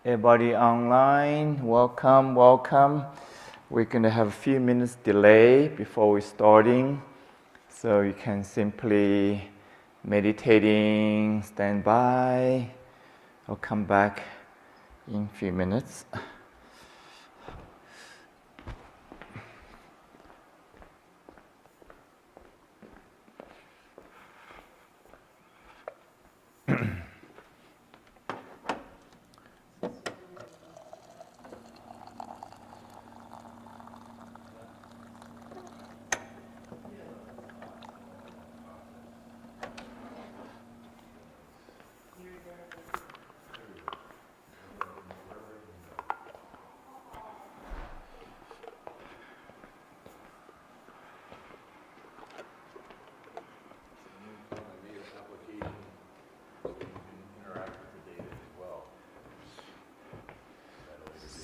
Everybody online, welcome, welcome. We're going to have a few minutes delay before we're starting. So you can simply meditating, stand by. I'll come back in a few minutes.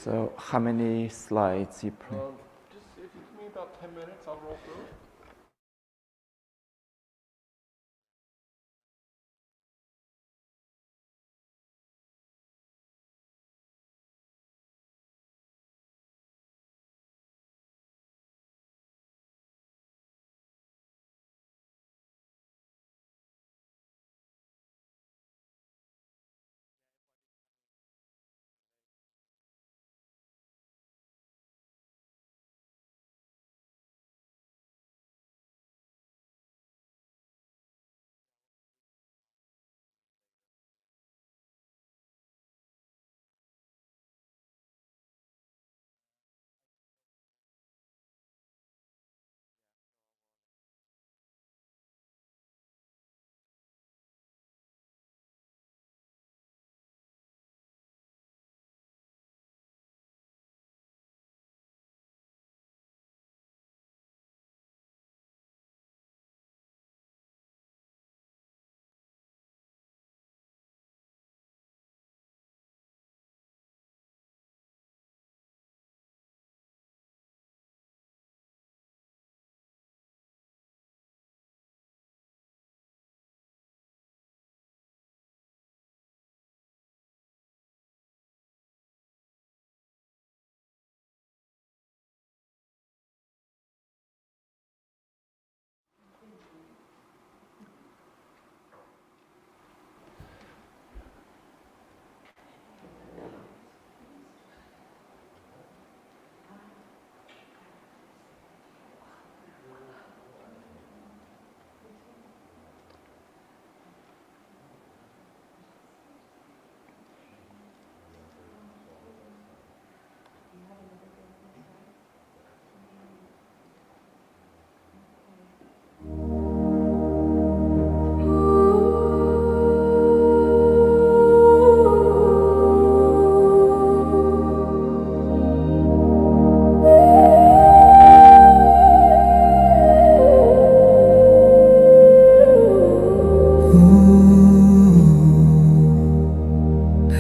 So, how many slides you plan? Just if you give me about 10 minutes, I'll roll through it.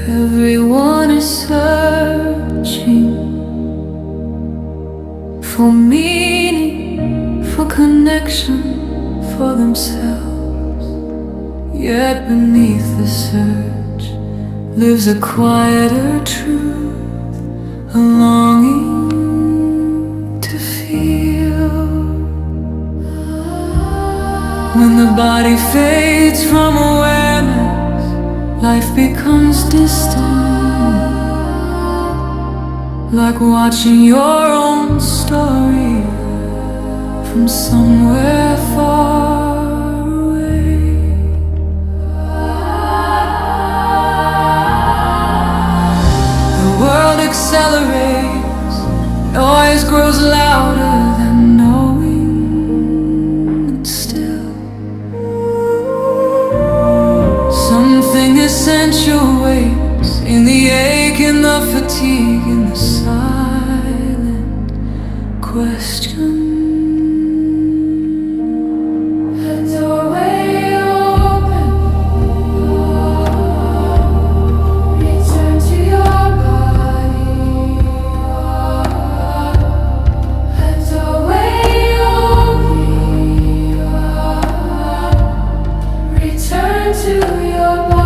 Everyone is searching for meaning, for connection, for themselves. Yet beneath the search lives a quieter truth, a longing to feel. When the body fades from awareness, life becomes distant, like watching your own story from somewhere far away. The world accelerates, noise grows louder than knowing, and still something essential waits in the ache, in the fatigue, in the silent question. A doorway open, return to your body. A doorway open, return to your body.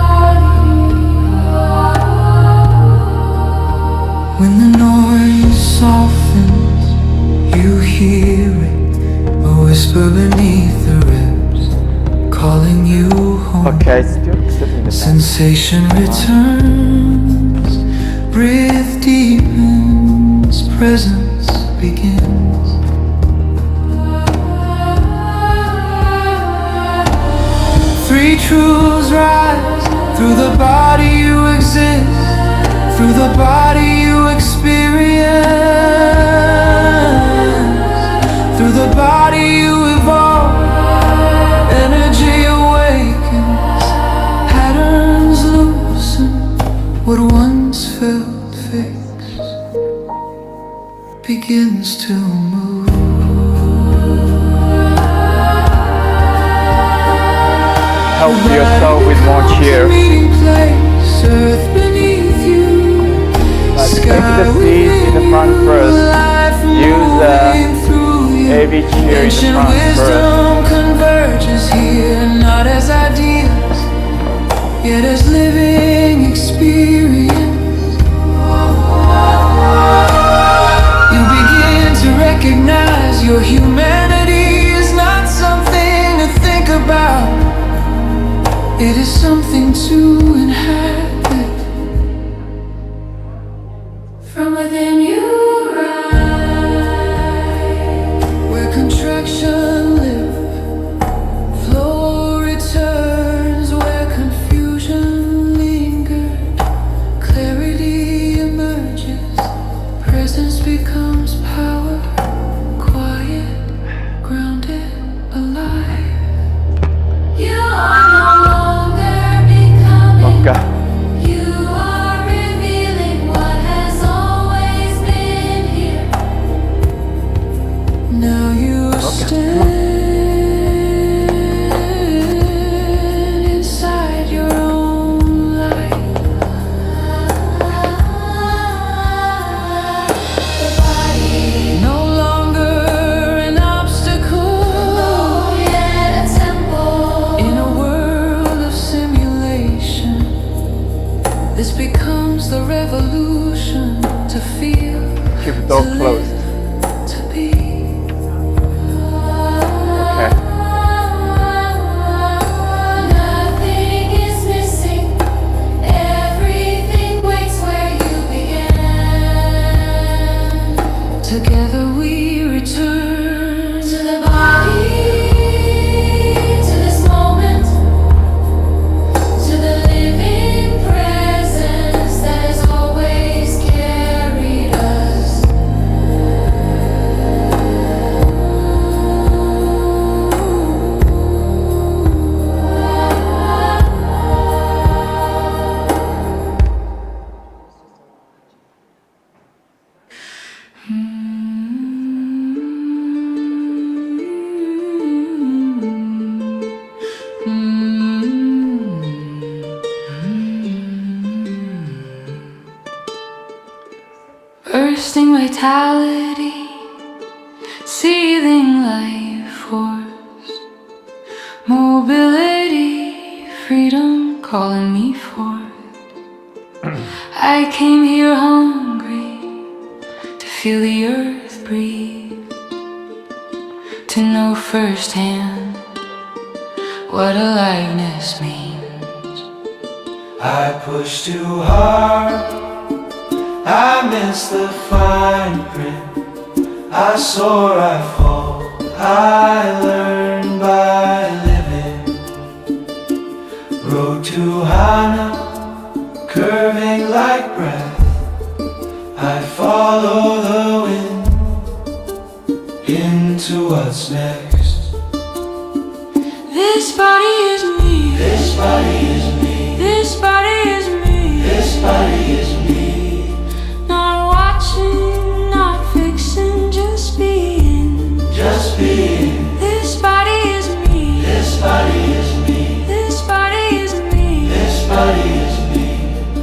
Okay, still in the back. Sensation returns, breath deepens, presence begins. Three truths rise, through the body you exist, through the body you experience, through the body you evolve, energy awakens, patterns loosen, what once felt fixed begins to move. Help yourself with more cheer. Take the seat in the front first. Use every chair in the front first. Converges here, not as ideas, yet as living experience. You begin to recognize your humanity is not something to think about. It is something to inhabit. From within you rise, Where contraction lives, flow returns. Where confusion lingered, clarity emerges. Presence becomes power, quiet, grounded, alive. you are no longer becoming. Okay. You are revealing what has always been here. Now you stand inside your own light. The body, No longer an obstacle yet a temple. in a world of simulation. This becomes the revolution to feel, Keep the door closed. to be. Okay. Nothing is missing. Everything waits where you began. Together we return To the body, to this moment, to the living presence that has always carried us. bursting vitality, seething life force, mobility, freedom calling me forth. I came here hungry to feel the earth breathe, to know firsthand what aliveness means. I push too hard, I miss the fine print. I soar, I fall, I learn by living. Road to Hana, curving like breath. I follow the wind into what's next. This body is me. This body is me. This body is me. This body is me. Not watching, not fixing, just being. Just being. This body is me. This body is me. This body is me. This body is me.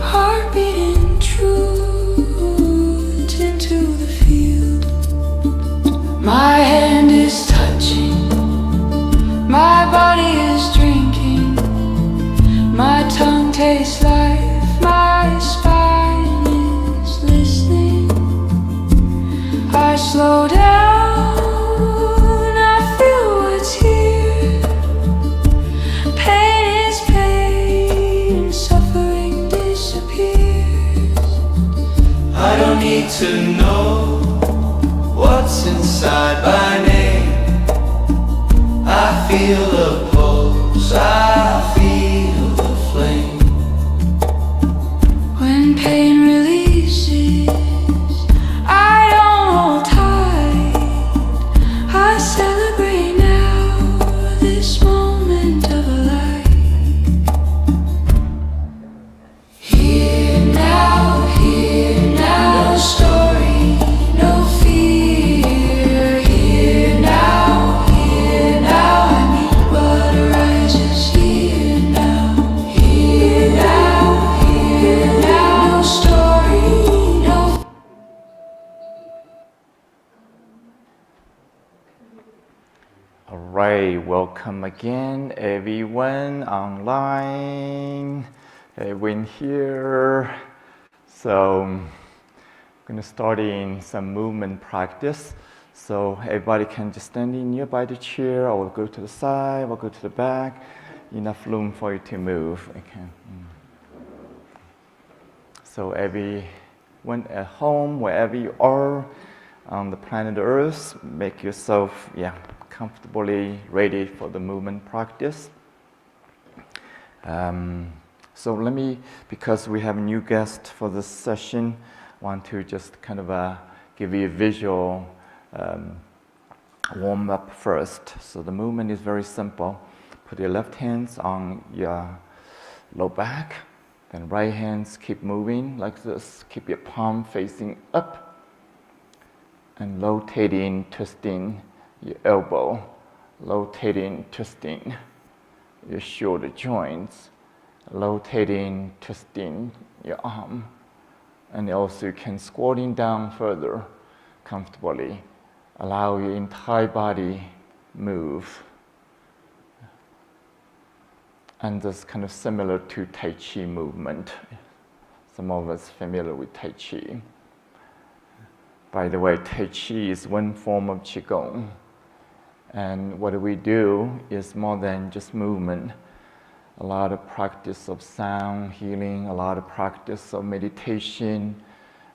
Heart beating truth into the field. My hand is touching. My body is drinking. My tongue tastes life. My spine is listening. I slow down. I feel what's here. Pain is pain. need to know what's inside my name. I feel the pulse, I feel the flame. When pain releases, I don't hold tight. I celebrate now, this moment of a life. Here now, no story, no fear. Here now, I meet what arises. Here now, no story, no. All right, welcome again, everyone online, everyone here. So, I'm going to start in some movement practice. So, everybody can just stand in nearby the chair, or go to the side, or go to the back. Enough room for you to move. Okay. So, everyone at home, wherever you are on the planet Earth, make yourself, comfortably ready for the movement practice. So let me, because we have a new guest for this session, want to just kind of give you a visual warm up first. So the movement is very simple. Put your left hands on your low back, then right hands keep moving like this. Keep your palm facing up and rotating, twisting your elbow, rotating, twisting your shoulder joints, rotating, twisting your arm, and also you can squatting down further comfortably. Allow your entire body move. And that's kind of similar to Tai Chi movement. Some of us familiar with Tai Chi. By the way, Tai Chi is one form of Qigong. And what we do is more than just movement. A lot of practice of sound healing, a lot of practice of meditation,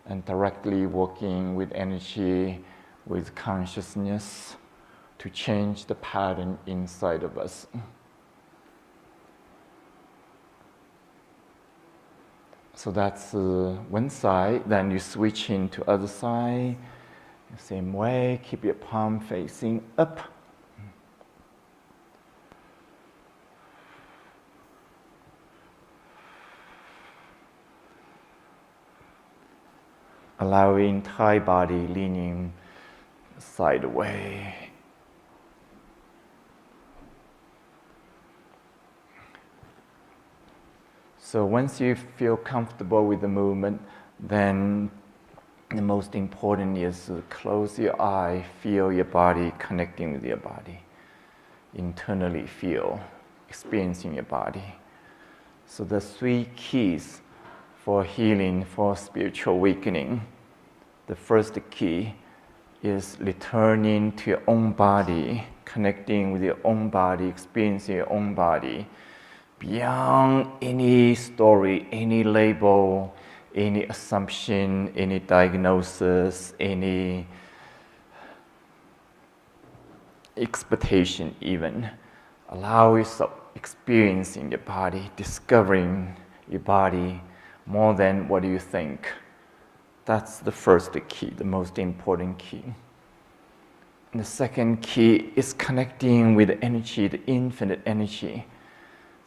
and directly working with energy, with consciousness to change the pattern inside of us. So that's one side. Then you switch into other side. Same way, keep your palm facing up. Allow your entire body leaning sideways. So once you feel comfortable with the movement, then the most important is to close your eye, feel your body connecting with your body. Internally feel, experiencing your body. So the 3 keys for healing, for spiritual awakening. The first key is returning to your own body, connecting with your own body, experiencing your own body, beyond any story, any label, any assumption, any diagnosis, any expectation even. Allow yourself experiencing your body, discovering your body more than what you think. That's the first key, the most important key. And the second key is connecting with the energy, the infinite energy.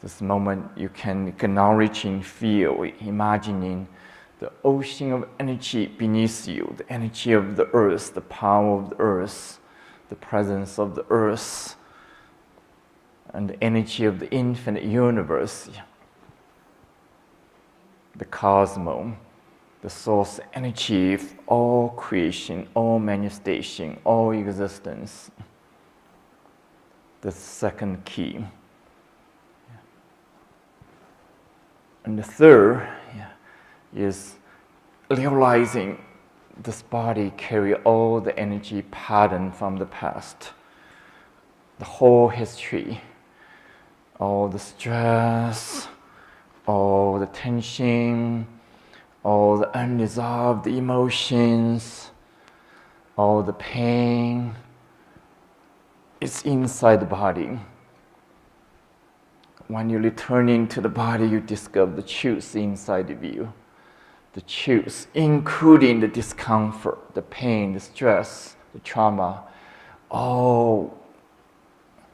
This moment you can acknowledge and feel, imagining the ocean of energy beneath you, the energy of the earth, the power of the earth, the presence of the earth, and the energy of the infinite universe, the cosmos, the source energy of all creation, all manifestation, all existence. The second key. And the third is realizing this body carries all the energy pattern from the past, the whole history, all the stress, all the tension, all the unresolved emotions, all the pain. It's inside the body. When you return into the body, you discover the truth inside of you. The truth, including the discomfort, the pain, the stress, the trauma, all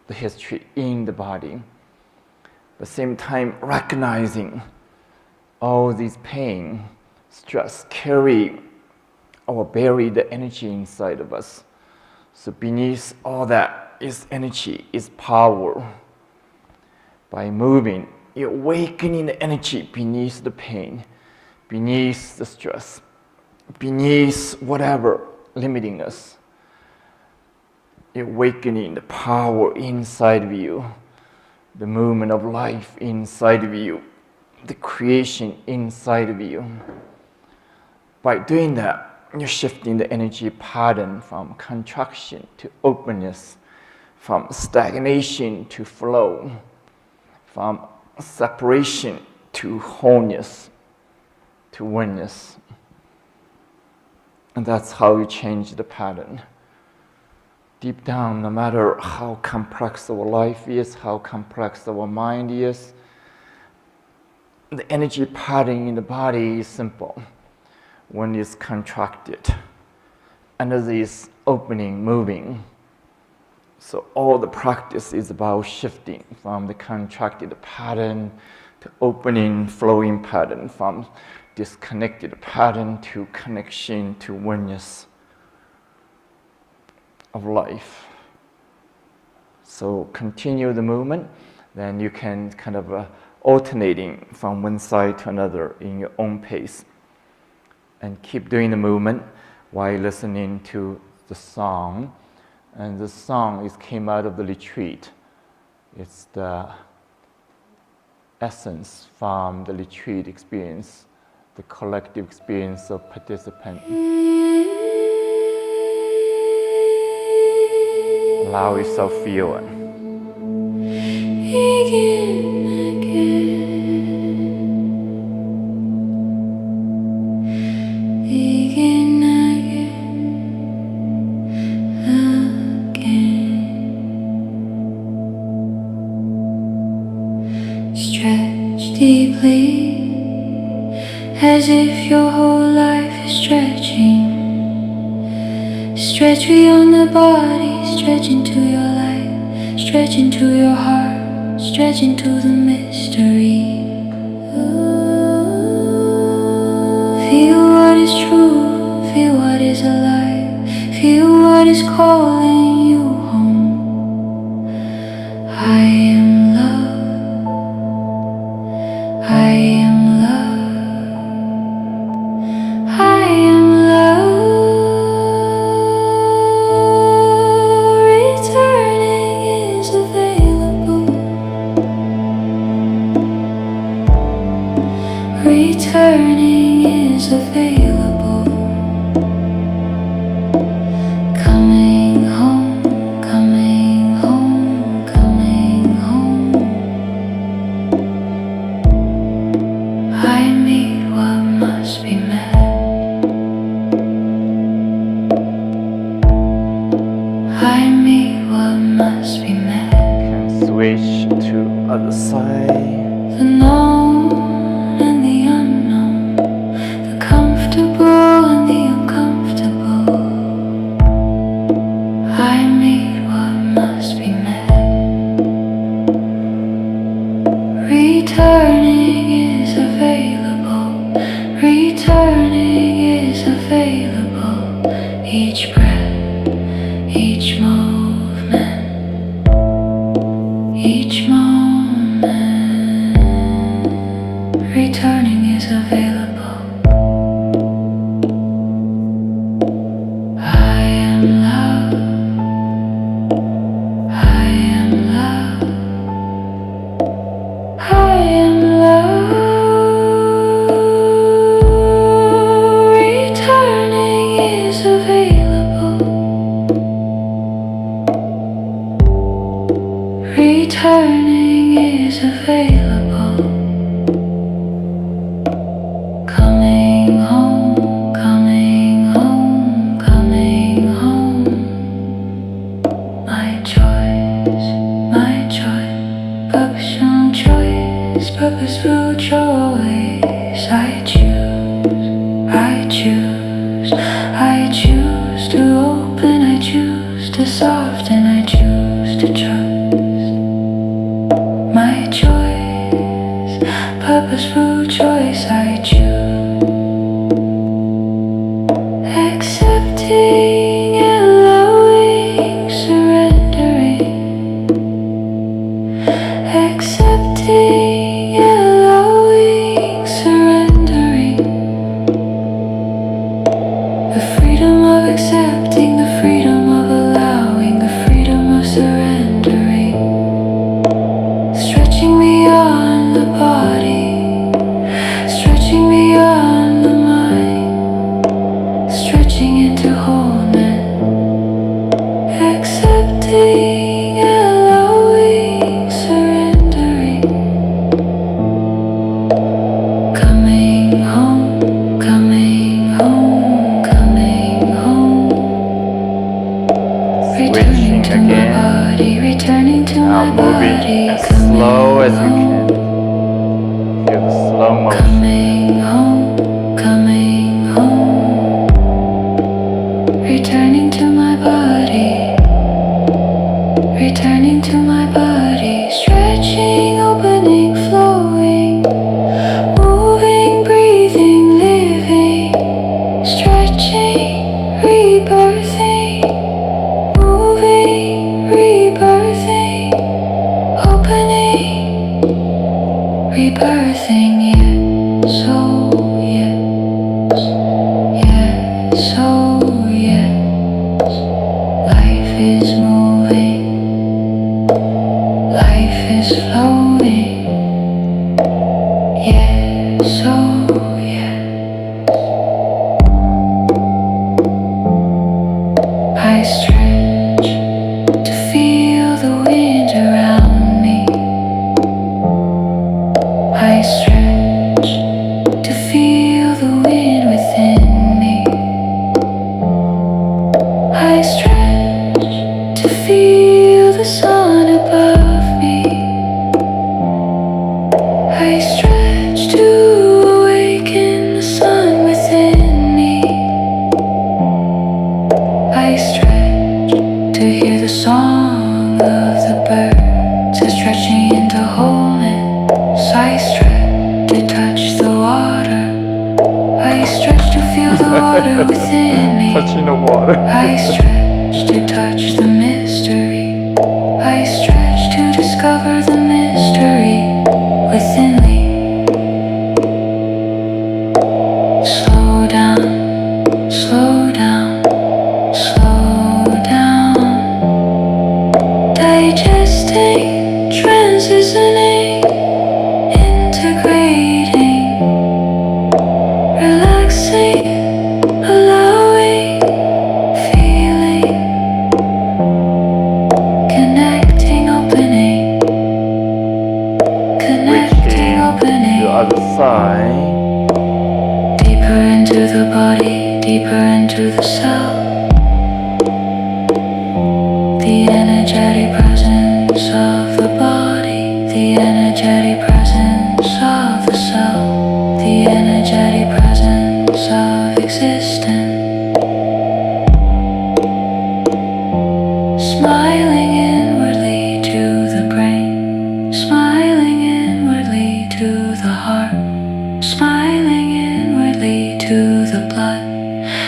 the history in the body. At the same time, recognizing all these pain, stress carry or bury the energy inside of us. So beneath all that is energy, is power. By moving, you're awakening the energy beneath the pain, beneath the stress, beneath whatever limiting us. You're awakening the power inside of you, the movement of life inside of you, the creation inside of you. By doing that, you're shifting the energy pattern from contraction to openness, from stagnation to flow, from separation to wholeness, to oneness. And that's how you change the pattern. Deep down, no matter how complex our life is, how complex our mind is, the energy pattern in the body is simple. When it's contracted, another is opening, moving. So all the practice is about shifting from the contracted pattern to opening, flowing pattern, from disconnected pattern to connection to oneness of life. So continue the movement, then you can kind of alternating from one side to another in your own pace. And keep doing the movement while listening to the song. And the song came out of the retreat. It's the essence from the retreat experience, the collective experience of participants. Allow yourself to feel it. Stretch deeply, as if your whole life is stretching. Stretch beyond the body, stretch into your life, stretch into your heart, stretch into the mystery. Feel what is true, feel what is alive, feel what is calling you home. I am love, I am love, I am love. Returning is available. Returning is available. Coming home. body as coming slow as you home, can. Feel the slow motion. coming home, coming home, returning to my body, returning to my body, stretching, opening, flowing, moving, breathing, living, stretching, rebirthing, moving, rebirthing, opening, rebirthing, yes, oh yes, yes, oh yes, life is moving, life is flowing, yes, oh yes, I stretch to feel the wind around me, I stretch to feel the wind within me, I stretch to feel the sun above me, I stretch to awaken the sun within me, I stretch to hear the song of the birds, are stretching into wholeness, I stretch to touch the water, I stretch to feel the water within me, Touching the water. I stretch to touch the mystery, I stretch to discover the mystery within me. Slow down, slow down, slow down, digesting, transitioning, integrating, relaxing, allowing, feeling, connecting, opening, connecting, The opening, other side. deeper into the body, deeper into the cell, the energetic presence of the body, the energetic presence of the cell, the energetic presence of existence. Smiling inwardly to the brain, smiling inwardly to the heart, smiling inwardly to the blood,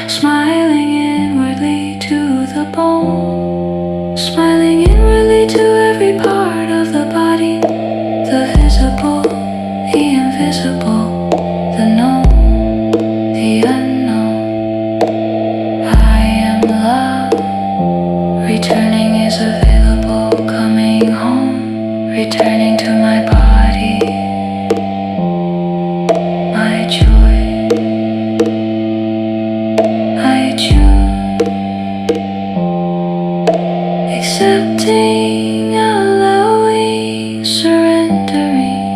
smiling inwardly to the bone, smiling inwardly to every part of the body, the visible, the invisible, the known, the unknown. I am love, returning is available, coming home, returning to my body, my joy, I choose, accepting, allowing, surrendering,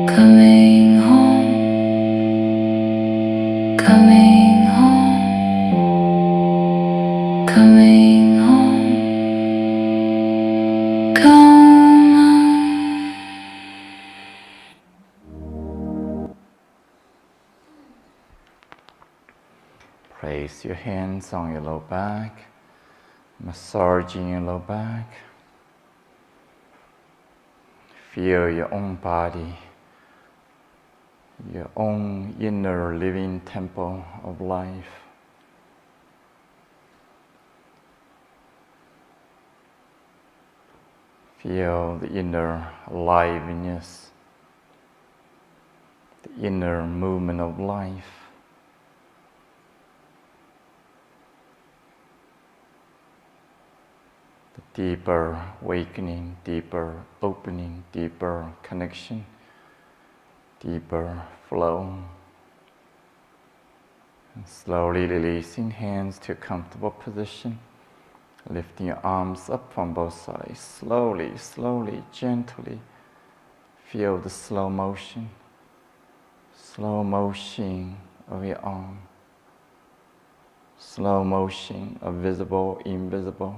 coming home, coming home, coming home, come home. Place your hands on your low back, massaging your low back. Feel your own body, your own inner living temple of life. Feel the inner aliveness, the inner movement of life. The deeper awakening, deeper opening, deeper connection, deeper flow. And slowly releasing hands to a comfortable position. Lifting your arms up on both sides. Slowly, slowly, gently. Feel the slow motion of your arm. Slow motion of visible, invisible.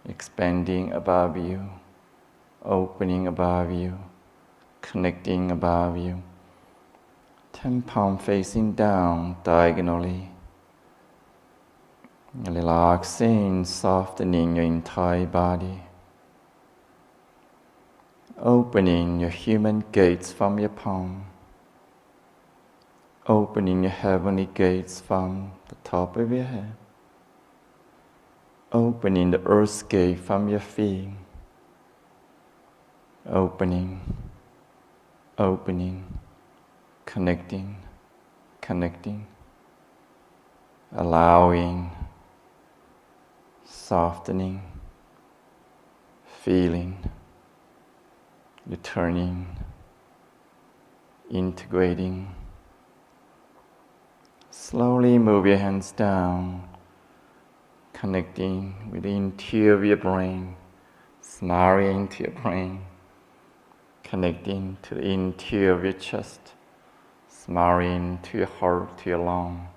expanding above you, opening above you, connecting above you. 10 palm facing down diagonally. Relaxing, softening your entire body. Opening your human gates from your palm. Opening your heavenly gates from the top of your head. Opening the earth's gate from your feet. Opening, opening, connecting, connecting. Allowing, softening, feeling, returning, integrating. Slowly move your hands down, connecting with the interior of your brain, smiling to your brain, connecting to the interior of your chest, smiling to your heart, to your lung.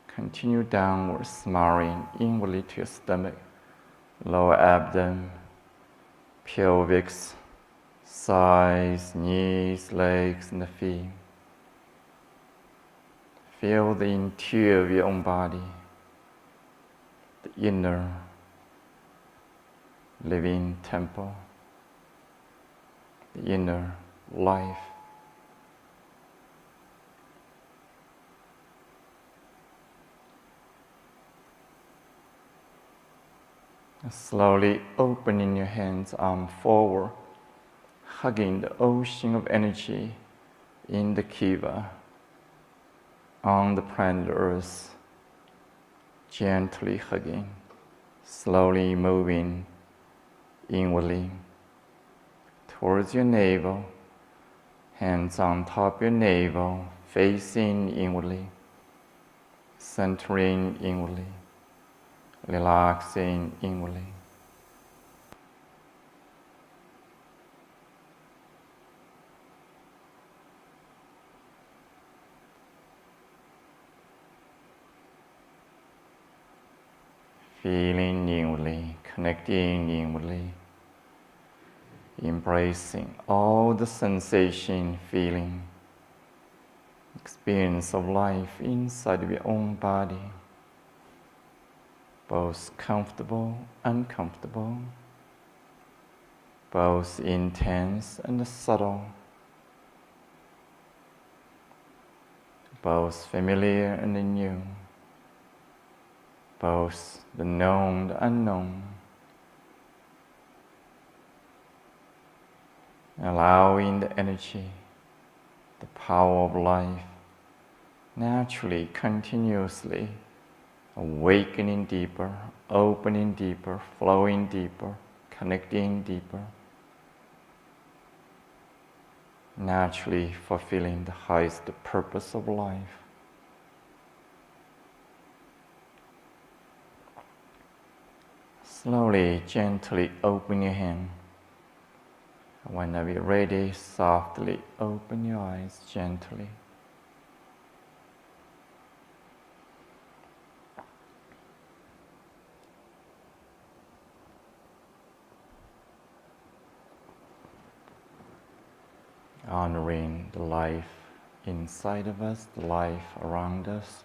Continue downward, smiling inwardly to your stomach, lower abdomen, pelvis, thighs, knees, legs, and the feet. Feel the interior of your own body, the inner living temple, the inner life. Slowly opening your hands, arm forward, hugging the ocean of energy in the Kiva, on the planet Earth, gently hugging, slowly moving inwardly towards your navel, hands on top of your navel, facing inwardly, centering inwardly, relaxing inwardly. Feeling inwardly, connecting inwardly, embracing all the sensation, feeling, experience of life inside of your own body, both comfortable, uncomfortable, both intense and subtle, both familiar and new, both the known, the unknown. Allowing the energy, the power of life, naturally, continuously, awakening deeper, opening deeper, flowing deeper, connecting deeper, naturally fulfilling the highest purpose of life. Slowly, gently open your hand. Whenever you're ready, softly open your eyes gently. Honoring the life inside of us, the life around us.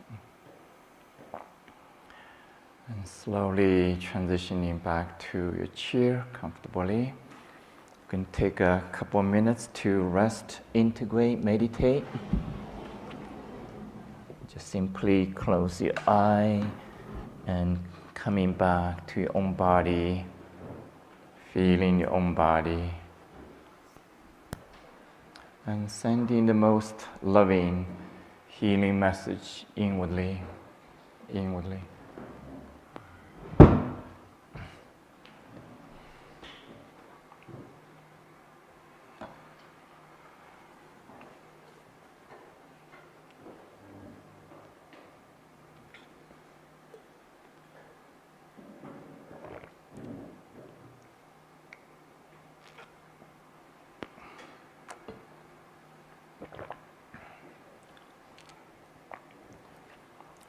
And slowly transitioning back to your chair comfortably. You can take a couple of minutes to rest, integrate, meditate. Just simply close your eye and coming back to your own body, feeling your own body, and sending the most loving, healing message inwardly, inwardly.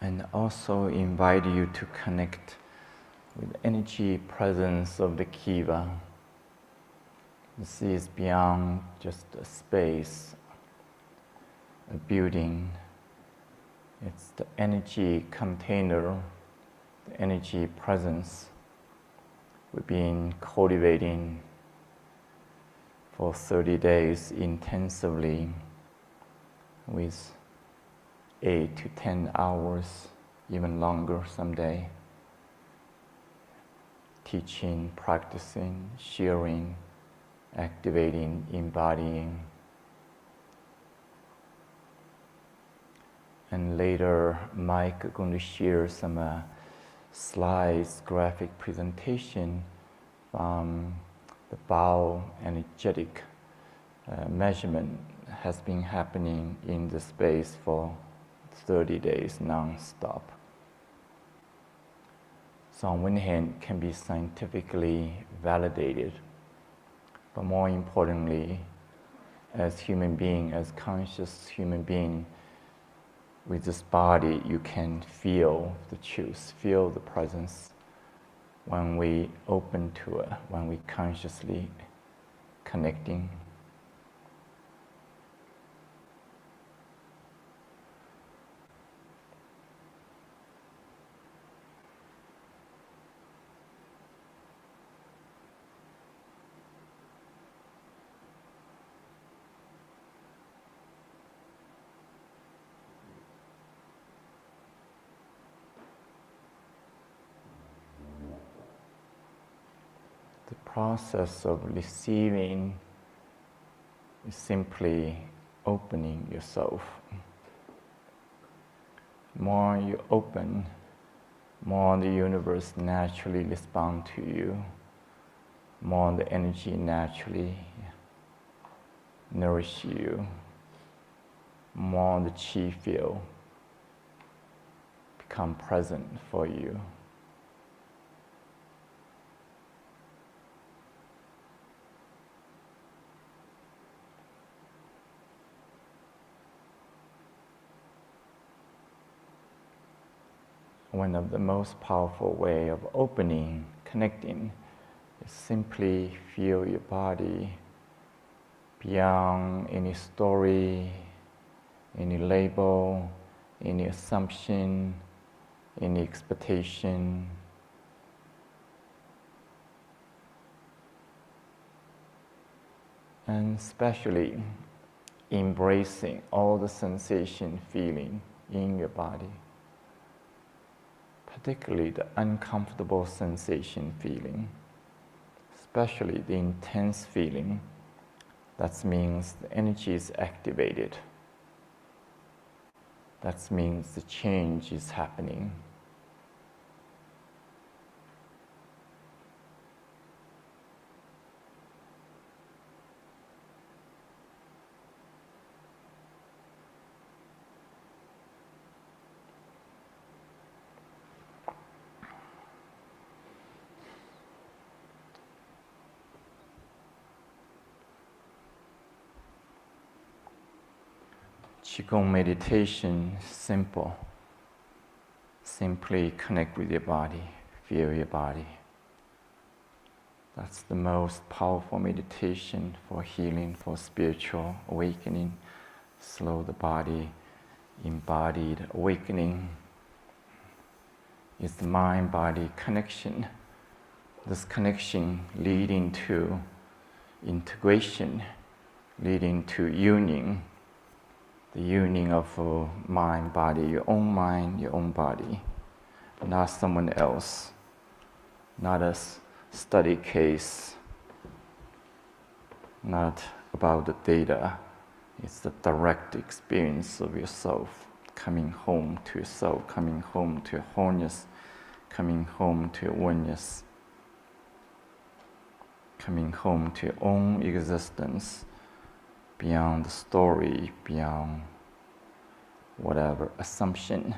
And also invite you to connect with the energy presence of the kiva. This is beyond just a space, a building. It's the energy container, the energy presence we've been cultivating for 30 days intensively with 8 to 10 hours, even longer someday. Teaching, practicing, sharing, activating, embodying. And later, Mike is going to share some slides, graphic presentation from the bioenergetic measurement has been happening in the space for 30 days non-stop. So on one hand, it can be scientifically validated, but more importantly, as human being, as conscious human being, with this body, you can feel the truth, feel the presence when we open to it, when we consciously connecting. The process of receiving is simply opening yourself. More you open, more the universe naturally responds to you, more the energy naturally nourishes you, more the chi field become present for you. One of the most powerful way of opening, connecting, is simply feel your body beyond any story, any label, any assumption, any expectation. And especially embracing all the sensation, feeling in your body. Particularly the uncomfortable sensation feeling, especially the intense feeling. That means the energy is activated. That means the change is happening. Qigong meditation, simple. Simply connect with your body, feel your body. That's the most powerful meditation for healing, for spiritual awakening. Slow the body, embodied awakening. It's the mind-body connection. This connection leading to integration, leading to union. The union of mind, body, your own mind, your own body, not someone else, not a study case, not about the data. It's the direct experience of yourself, coming home to yourself, coming home to your wholeness, coming home to your oneness, coming home to your own existence, beyond the story, beyond whatever assumption.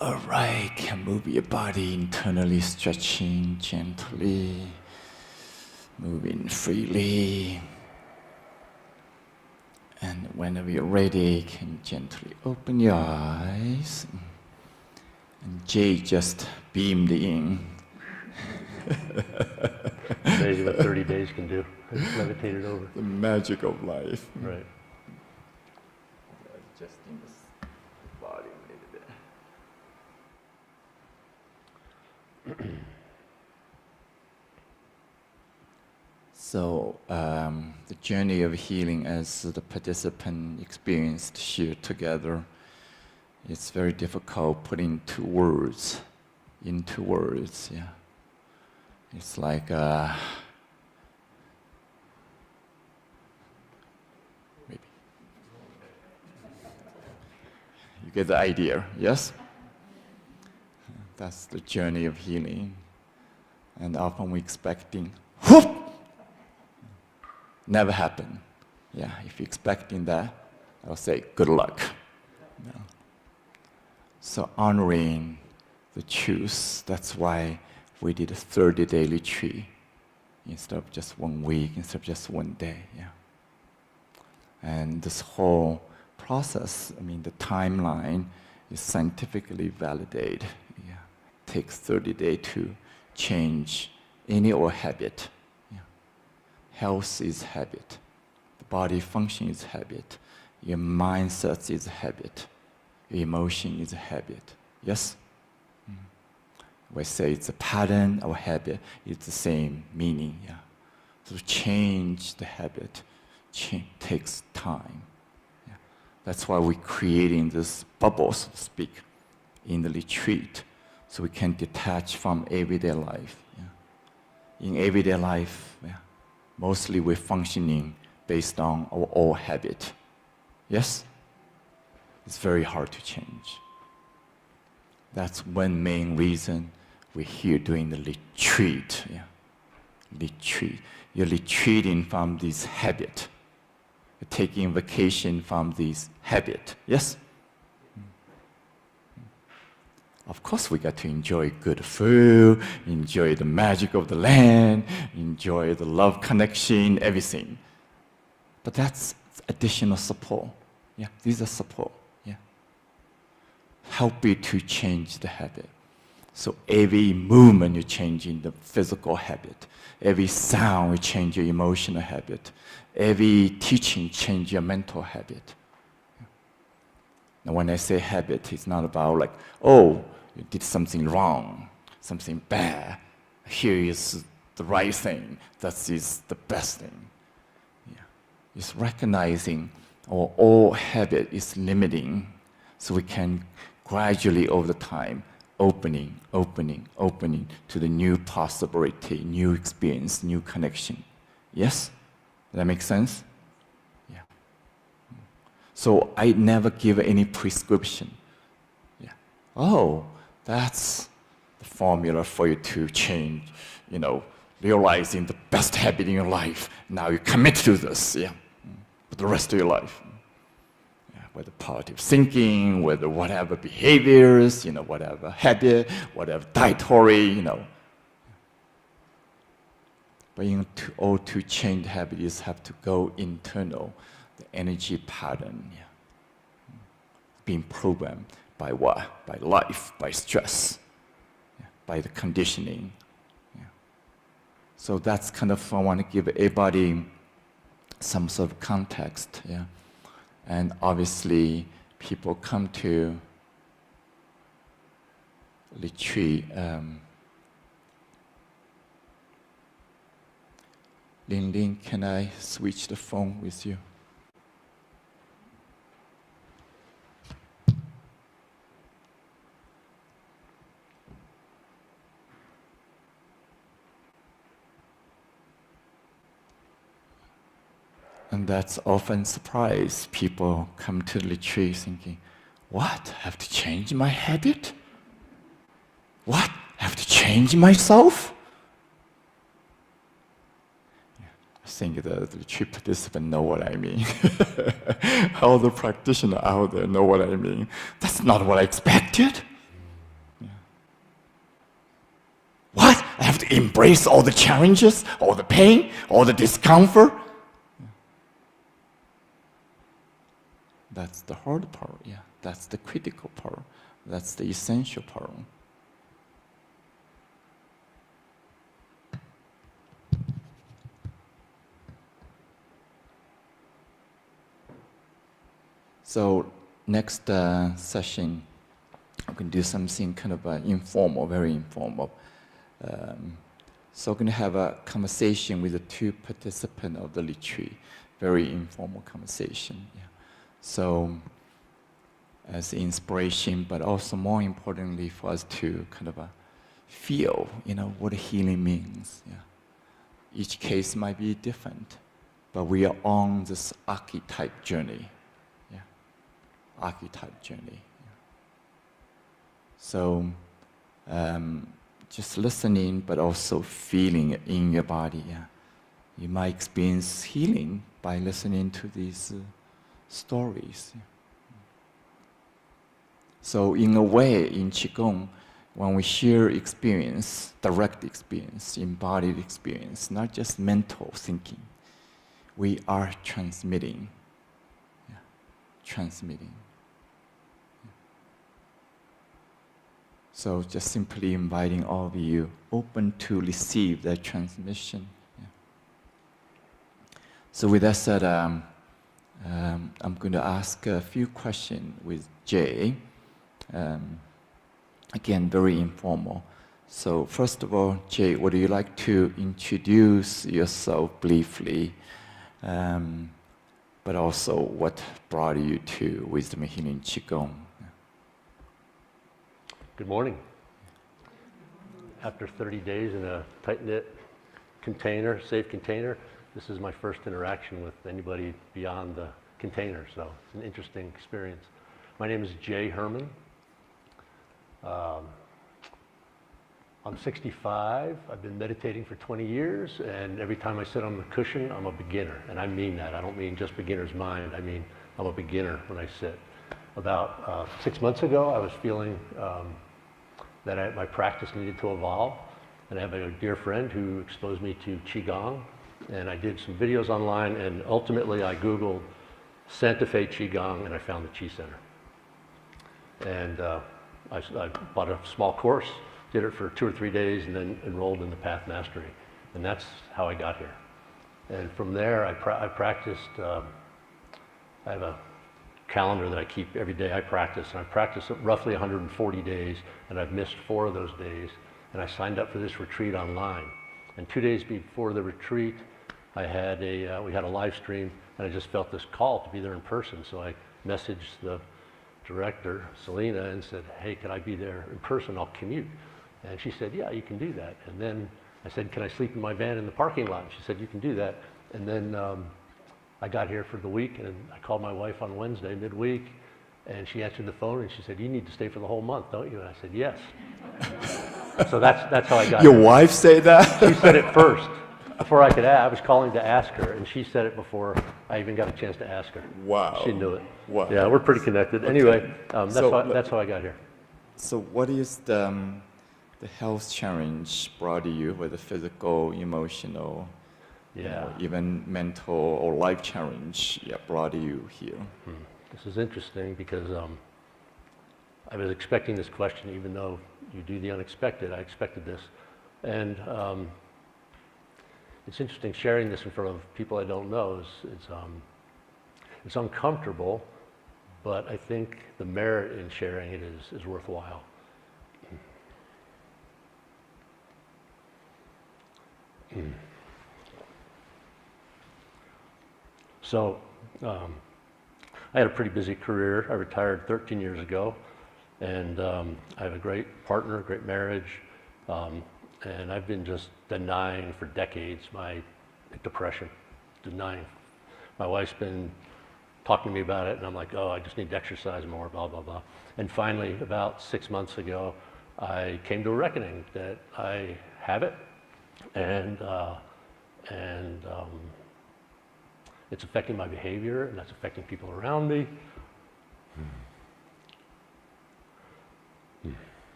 All right, can move your body internally, stretching gently, moving freely. And whenever you're ready, can gently open your eyes. And Jay just beamed in. Amazing what 30 days can do. I just meditated over. The magic of life. Right. Adjusting the body a little bit. So, the journey of healing as the participant experienced here together, it's very difficult putting into words, yeah. It's like, maybe. You get the idea, yes? That's the journey of healing. And often we're expecting, whoop! Never happen. Yeah, if you're expecting that, I'll say, good luck. No. So honoring the truth, that's why we did a 30-day retreat instead of just 1 week, instead of just 1 day, yeah. And this whole process, the timeline is scientifically validated, yeah. It takes 30 days to change any old habit. Health is habit. The body function is habit. Your mindset is habit. Your emotion is habit. Yes? We say it's a pattern or habit. It's the same meaning. Yeah. So to change the habit takes time. Yeah. That's why we're creating this bubble, so to speak, in the retreat, so we can detach from everyday life. Yeah. In everyday life, yeah, mostly we're functioning based on our old habit. Yes? It's very hard to change. That's one main reason we're here doing the retreat. Yeah. Retreat. You're retreating from this habit. You're taking vacation from this habit. Yes? Of course, we got to enjoy good food, enjoy the magic of the land, enjoy the love connection, everything. But that's additional support. Yeah, these are support. Yeah, help you to change the habit. So every movement you're changing the physical habit. Every sound you change your emotional habit. Every teaching change your mental habit. Yeah. Now, when I say habit, it's not about like, oh, you did something wrong, something bad. Here is the right thing. That is the best thing. Yeah. It's recognizing our old habit is limiting, so we can gradually over the time opening to the new possibility, new experience, new connection. Yes? Does that make sense? Yeah. So I never give any prescription. Yeah. Oh, that's the formula for you to change, realizing the best habit in your life. Now you commit to this, yeah, for the rest of your life. Yeah, whether positive thinking, whether whatever behaviors, whatever habit, whatever dietary, But in order to change the habit, you just have to go internal, the energy pattern, yeah. Being programmed by what? By life, by stress, yeah, by the conditioning. Yeah. So that's kind of, I want to give everybody some sort of context. Yeah. And obviously, people come to retreat. Ling Ling, can I switch the phone with you? And that's often surprise. People come to the retreat thinking, what? I have to change my habit? What? I have to change myself? I think the retreat participants know what I mean. All the practitioners out there know what I mean. That's not what I expected. embrace all the challenges, all the pain, all the discomfort. That's the hard part, yeah. That's the critical part. That's the essential part. So next session, I'm going to do something kind of informal, very informal. So I'm going to have a conversation with the two participants of the retreat, very informal conversation. Yeah. So as inspiration, but also more importantly for us to kind of feel, what healing means. Yeah. Each case might be different, but we are on this archetype journey. Yeah. Archetype journey. Yeah. So just listening, but also feeling it in your body. Yeah. You might experience healing by listening to these stories. Yeah. So in a way, in Qigong, when we share experience, direct experience, embodied experience, not just mental thinking, we are transmitting. Yeah. Transmitting. Yeah. So just simply inviting all of you open to receive that transmission. Yeah. So with that said, I'm going to ask a few questions with Jay. Again, very informal. So first of all, Jay, would you like to introduce yourself briefly, but also what brought you to Wisdom Healing Qigong? Good morning. After 30 days in a tight-knit container, safe container, this is my first interaction with anybody beyond the container, so it's an interesting experience. My name is Jay Herman. I'm 65. I've been meditating for 20 years, and every time I sit on the cushion, I'm a beginner, and I mean that. I don't mean just beginner's mind. I mean I'm a beginner when I sit. About 6 months ago, I was feeling that my practice needed to evolve, and I have a dear friend who exposed me to Qigong, and I did some videos online, and ultimately I Googled Santa Fe Qigong, and I found the Qi Center. And I bought a small course, did it for 2 or 3 days, and then enrolled in the Path Mastery. And that's how I got here. And from there, I practiced, I have a calendar that I keep every day I practice, and I practice roughly 140 days, and I've missed 4 of those days, and I signed up for this retreat online. And 2 days before the retreat, we had a live stream, and I just felt this call to be there in person, so I messaged the director, Selena, and said, hey, can I be there in person? I'll commute. And she said, yeah, you can do that. And then I said, can I sleep in my van in the parking lot? And she said, you can do that. And then I got here for the week, and I called my wife on Wednesday, midweek, and she answered the phone, and she said, you need to stay for the whole month, don't you? And I said, yes. So that's how I got Your here. wife say that? She said it first. Before I could ask, I was calling to ask her, and she said it before I even got a chance to ask her. Wow. She knew it. Wow. Yeah, we're pretty connected. Okay. Anyway, that's how I got here. So what is the health challenge brought to you, whether physical, emotional, even mental or life challenge brought you here? This is interesting because I was expecting this question, even though you do the unexpected. I expected this. And it's interesting sharing this in front of people I don't know. It's uncomfortable, but I think the merit in sharing it is worthwhile. So I had a pretty busy career. I retired 13 years ago, and I have a great partner, a great marriage, and I've been just denying for decades my depression, denying. My wife's been talking to me about it, and I'm like, oh, I just need to exercise more, blah, blah, blah. And finally, about 6 months ago, I came to a reckoning that I have it, and it's affecting my behavior, and that's affecting people around me.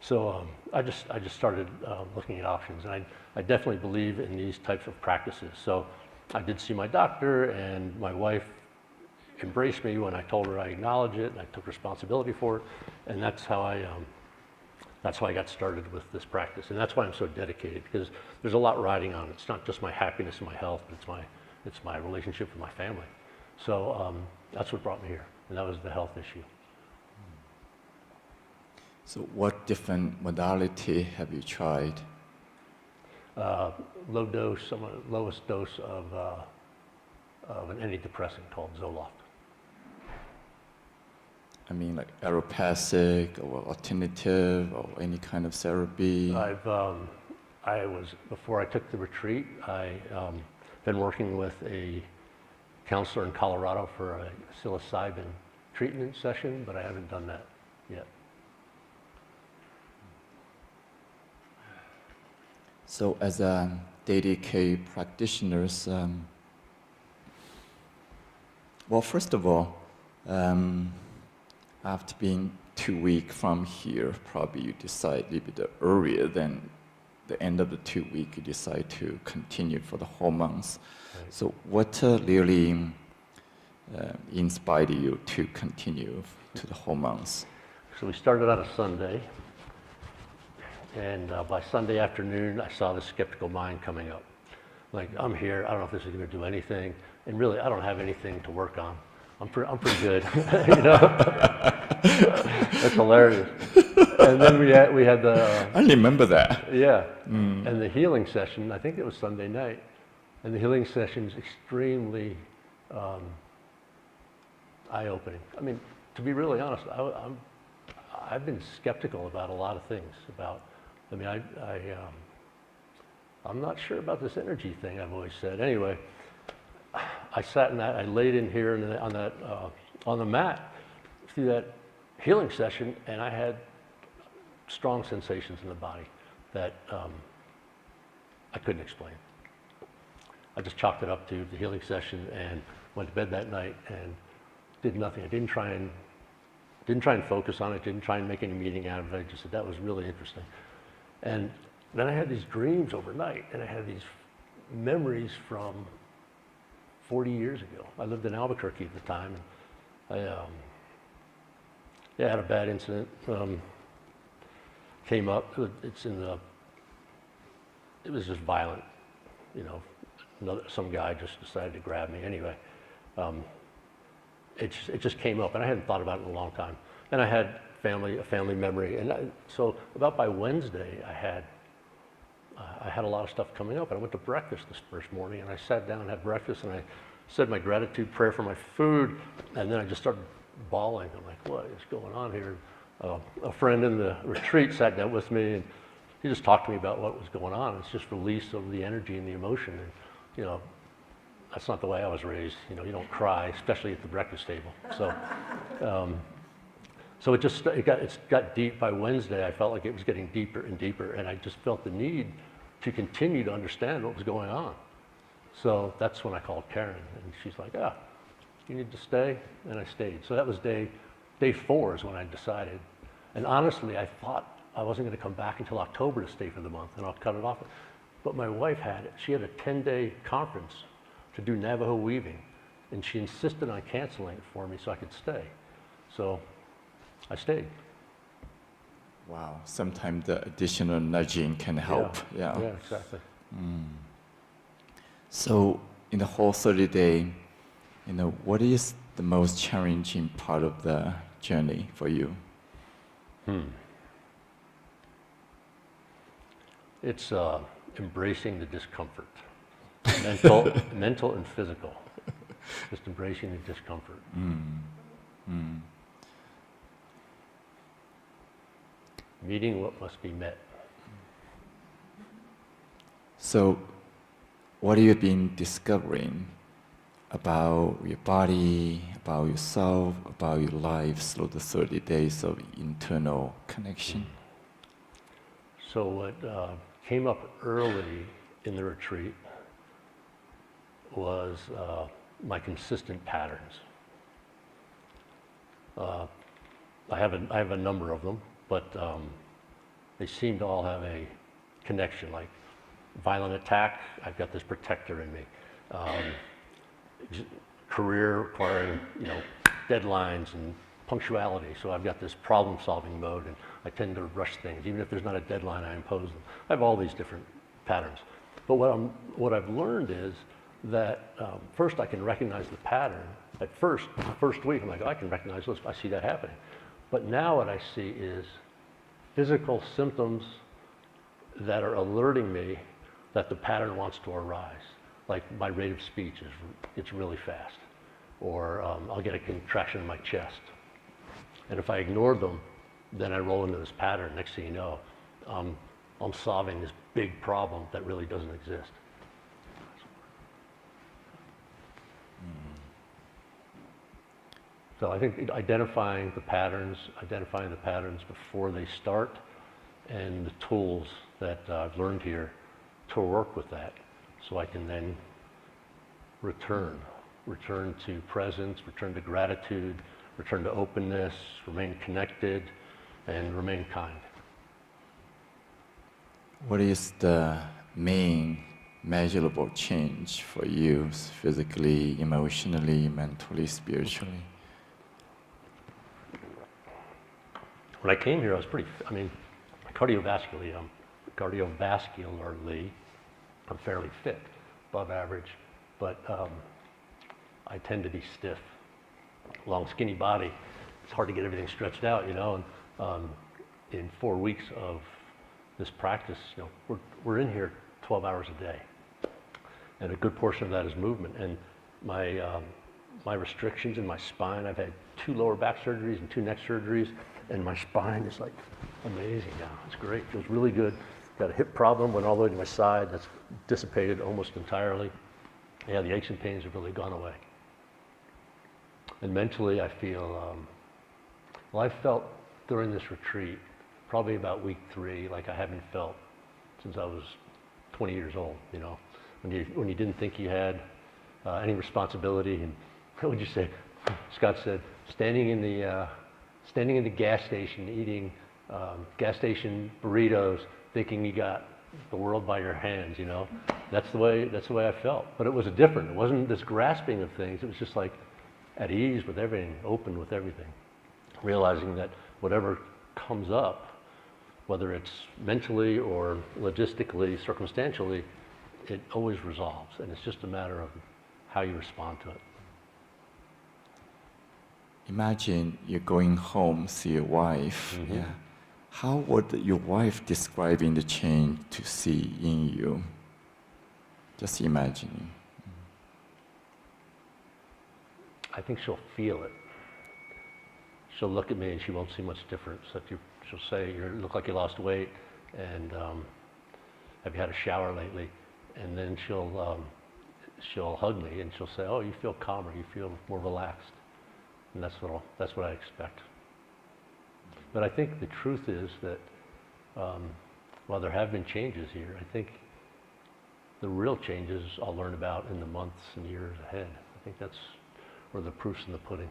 So I just started looking at options, and I definitely believe in these types of practices. So I did see my doctor, and my wife embraced me when I told her I acknowledge it, and I took responsibility for it, and that's how I got started with this practice, and that's why I'm so dedicated, because there's a lot riding on it. It's not just my happiness and my health, but it's my relationship with my family. So that's what brought me here, and that was the health issue. So what different modality have you tried? Low dose, some of the lowest dose of an antidepressant called Zoloft. I mean, like allopathic or alternative or any kind of therapy? Before I took the retreat, I been working with a counselor in Colorado for a psilocybin treatment session, but I haven't done that yet. So as a dedicated practitioners, well, first of all, after being 2 weeks from here, probably you decide a little bit earlier than the end of the 2 weeks, you decide to continue for the whole month. Right. So what really inspired you to continue to the whole month? So we started on a Sunday, and by Sunday afternoon, I saw the skeptical mind coming up. Like, I'm here, I don't know if this is going to do anything, and really, I don't have anything to work on. I'm pretty good, you know. That's hilarious. And then we had the. I remember that. Yeah, and the healing session. I think it was Sunday night, and the healing session is extremely eye-opening. I mean, to be really honest, I've been skeptical about a lot of things. I'm not sure about this energy thing. I've always said. Anyway, I sat in that. I laid in here on the mat through that healing session, and I had strong sensations in the body that I couldn't explain. I just chalked it up to the healing session and went to bed that night and did nothing. I didn't try and focus on it. Didn't try and make any meaning out of it. I just said that was really interesting. And then I had these dreams overnight, and I had these memories from 40 years ago. I lived in Albuquerque at the time. And I had a bad incident. Came up. It was just violent, you know. Some guy just decided to grab me. Anyway, it just came up, and I hadn't thought about it in a long time. And I had a family memory, and so about by Wednesday, I had a lot of stuff coming up. And I went to breakfast this first morning, and I sat down and had breakfast, and I said my gratitude prayer for my food, and then I just started bawling. I'm like, what is going on here? A friend in the retreat sat down with me, and he just talked to me about what was going on. It's just release of the energy and the emotion, and you know, that's not the way I was raised. You know, you don't cry, especially at the breakfast table. So it got deep. By Wednesday, I felt like it was getting deeper and deeper, and I just felt the need to continue to understand what was going on. So that's when I called Karen, and she's like, you need to stay, and I stayed. So that was day 4 is when I decided. And honestly, I thought I wasn't going to come back until October to stay for the month, and I'll cut it off. But my wife she had a 10-day conference to do Navajo weaving, and she insisted on canceling it for me so I could stay. So I stayed. Wow, sometimes the additional nudging can help. Yeah, exactly. So in the whole 30-day, you know, what is the most challenging part of the journey for you? It's embracing the discomfort, mental and physical. Just embracing the discomfort. Meeting what must be met. So, what have you been discovering about your body, about yourself, about your life through the 30 days of internal connection? So what came up early in the retreat was my consistent patterns. I have a number of them, but they seem to all have a connection. Like violent attack, I've got this protector in me. Career requiring, deadlines and punctuality, so I've got this problem-solving mode, and I tend to rush things. Even if there's not a deadline, I impose them. I have all these different patterns. But what I've learned is that first I can recognize the pattern. At first, the first week, I'm like, oh, I can recognize this. I see that happening. But now what I see is physical symptoms that are alerting me that the pattern wants to arise. Like my rate of speech it's really fast, or I'll get a contraction in my chest. And if I ignore them, then I roll into this pattern. Next thing you know, I'm solving this big problem that really doesn't exist. So I think identifying the patterns before they start, and the tools that I've learned here to work with that, so I can then return to presence, return to gratitude, return to openness, remain connected, and remain kind. What is the main measurable change for you, physically, emotionally, mentally, spiritually? When I came here, I was cardiovascularly, I'm fairly fit, above average, but I tend to be stiff. Long, skinny body, it's hard to get everything stretched out, and in 4 weeks of this practice, we're in here 12 hours a day, and a good portion of that is movement. And my restrictions in my spine, I've had 2 lower back surgeries and 2 neck surgeries, and my spine is like amazing now. It's great, feels really good. Got a hip problem, went all the way to my side, that's dissipated almost entirely. Yeah, the aches and pains have really gone away. And mentally, I feel, I felt during this retreat, probably about week 3, like I haven't felt since I was 20 years old, when you didn't think you had any responsibility. And what would you say? Scott said, standing in the gas station, eating gas station burritos, thinking you got the world by your hands, That's the way I felt. But it was different. It wasn't this grasping of things. It was just like at ease with everything, open with everything. Realizing that whatever comes up, whether it's mentally or logistically, circumstantially, it always resolves. And it's just a matter of how you respond to it. Imagine you're going home, see your wife. Mm-hmm. Yeah. How would your wife describing the change to see in you? Just imagining. I think she'll feel it. She'll look at me and she won't see much difference. She'll say, you look like you lost weight, and have you had a shower lately? And then she'll hug me and she'll say, oh, you feel calmer, you feel more relaxed. And that's what I expect. But I think the truth is that while there have been changes here, I think the real changes I'll learn about in the months and years ahead. I think that's where the proof's in the pudding.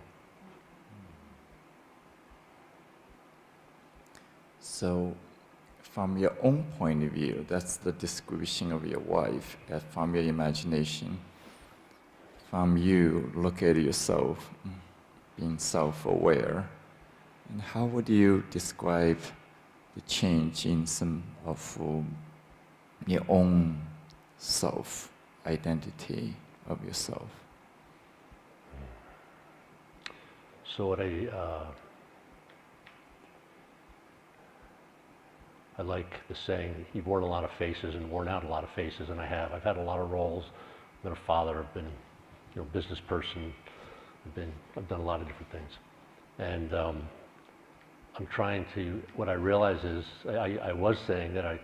So, from your own point of view, that's the description of your wife, from your imagination. From you, look at yourself, being self-aware. And how would you describe the change in some of your own self, identity of yourself? So what I like the saying, you've worn a lot of faces and worn out a lot of faces, and I have. I've had a lot of roles. I've been a father, I've been business person, I've done a lot of different things. And I'm trying to, what I realize is, I was saying that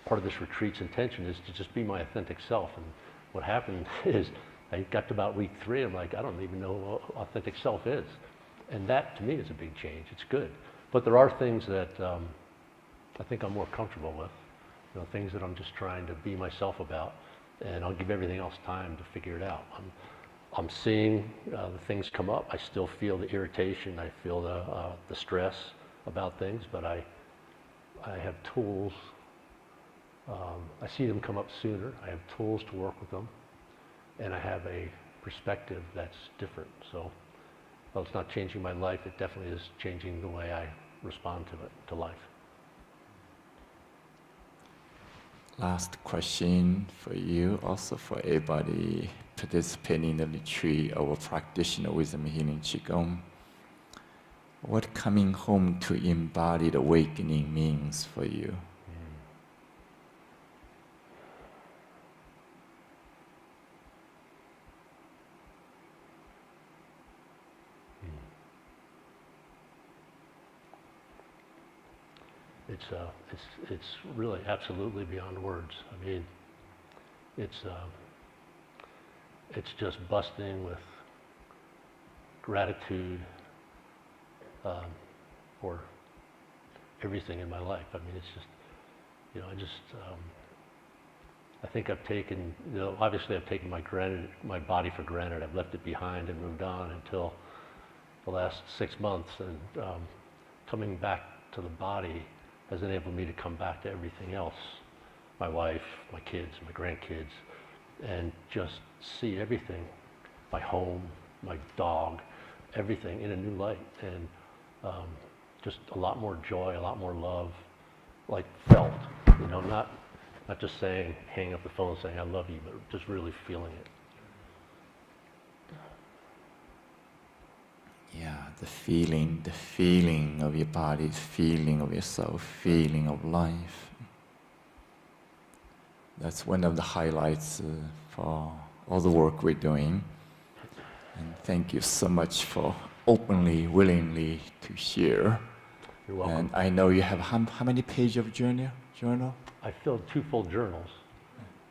part of this retreat's intention is to just be my authentic self. And what happened is, I got to about week 3, I'm like, I don't even know what authentic self is. And that, to me, is a big change. It's good. But there are things that I think I'm more comfortable with, things that I'm just trying to be myself about, and I'll give everything else time to figure it out. I'm seeing the things come up. I still feel the irritation. I feel the stress about things, but I have tools. I see them come up sooner. I have tools to work with them, and I have a perspective that's different. So, while it's not changing my life, it definitely is changing the way I respond to it, to life. Last question for you, also for everybody participating in the retreat, our practitioner wisdom healing Qigong. What coming home to embodied awakening means for you? It's really absolutely beyond words. I mean, it's just busting with gratitude for everything in my life. I mean, it's just, I think I've taken, obviously I've taken my body for granted. I've left it behind and moved on until the last 6 months, and coming back to the body has enabled me to come back to everything else, my wife, my kids, my grandkids, and just see everything, my home, my dog, everything in a new light, and just a lot more joy, a lot more love, like felt, not just saying, hanging up the phone saying I love you, but just really feeling it. Yeah, the feeling of your body, feeling of yourself, feeling of life. That's one of the highlights for all the work we're doing. And thank you so much for openly, willingly to share. You're welcome. And I know you have how many pages of journal? I filled 2 full journals,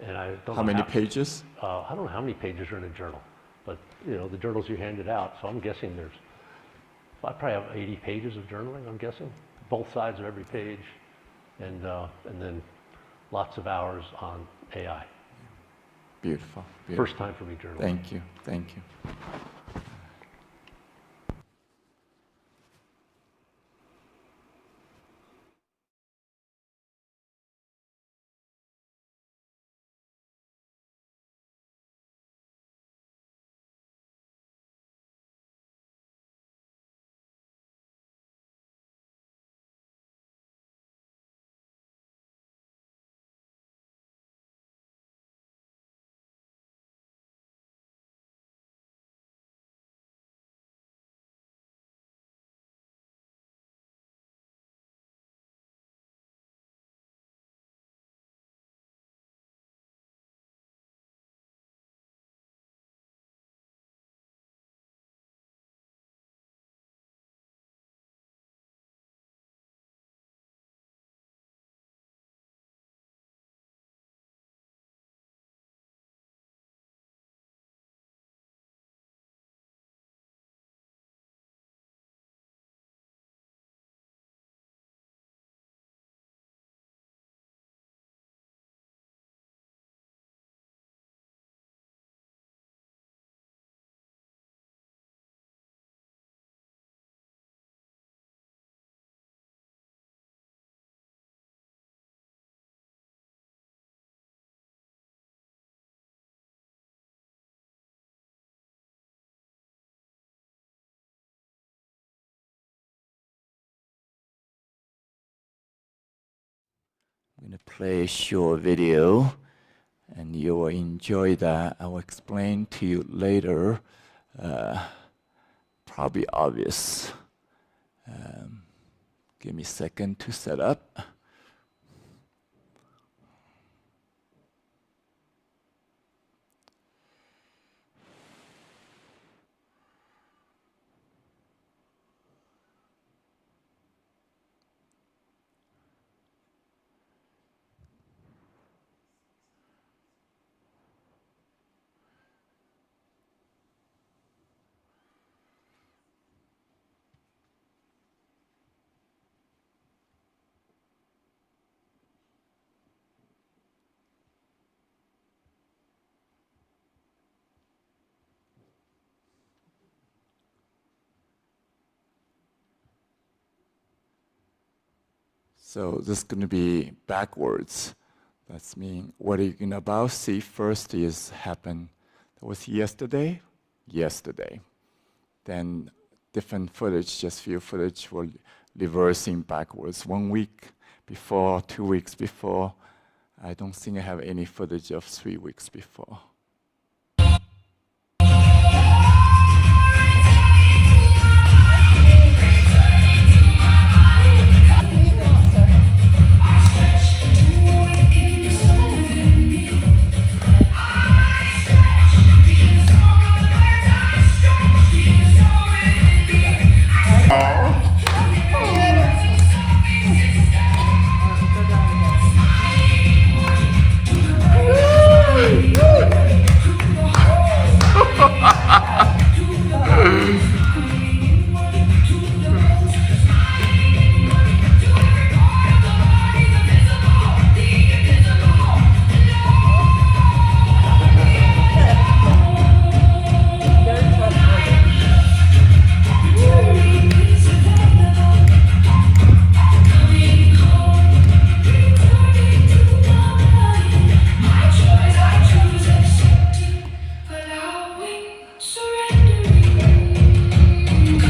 and I don't know How many pages? I don't know how many pages are in a journal, but the journals you handed out, so I'm guessing I probably have 80 pages of journaling, I'm guessing, both sides of every page, and then lots of hours on AI. Beautiful. First time for me journaling. Thank you. I'm going to play a short video, and you will enjoy that. I will explain to you later. Probably obvious. Give me a second to set up. So this is going to be backwards. That's mean what you're going to about see first is happen. That was yesterday. Then different footage, just few footage will reversing backwards. 1 week before, 2 weeks before. I don't think I have any footage of 3 weeks before.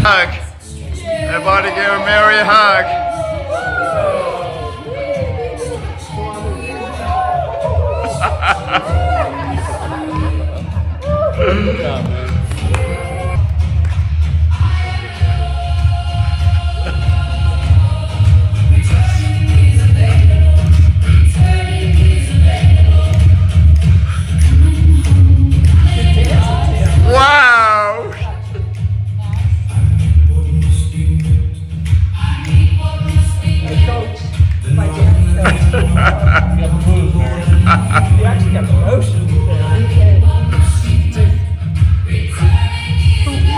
Hug. Everybody give Mary a hug. Wow! You actually got promotion.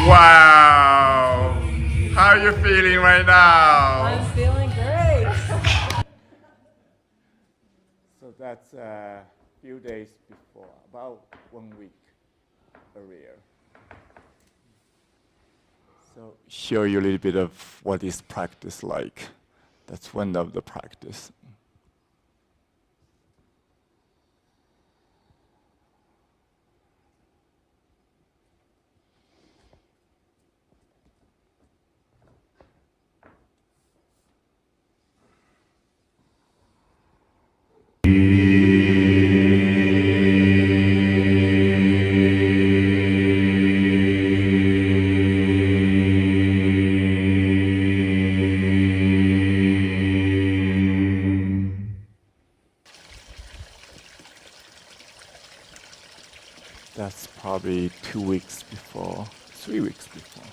Wow! How are you feeling right now? I'm feeling great. So that's a few days before, about 1 week earlier. So show you a little bit of what is practice like. That's one of the practice. That's probably 2 weeks before, 3 weeks before.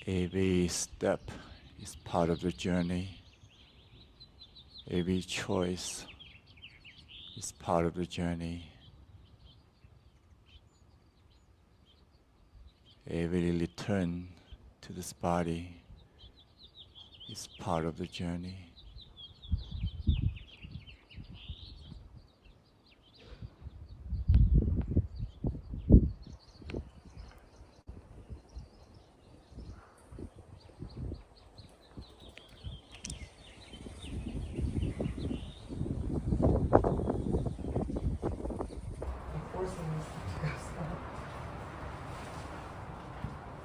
Every step is part of the journey. Every choice is part of the journey. Every return to this body is part of the journey.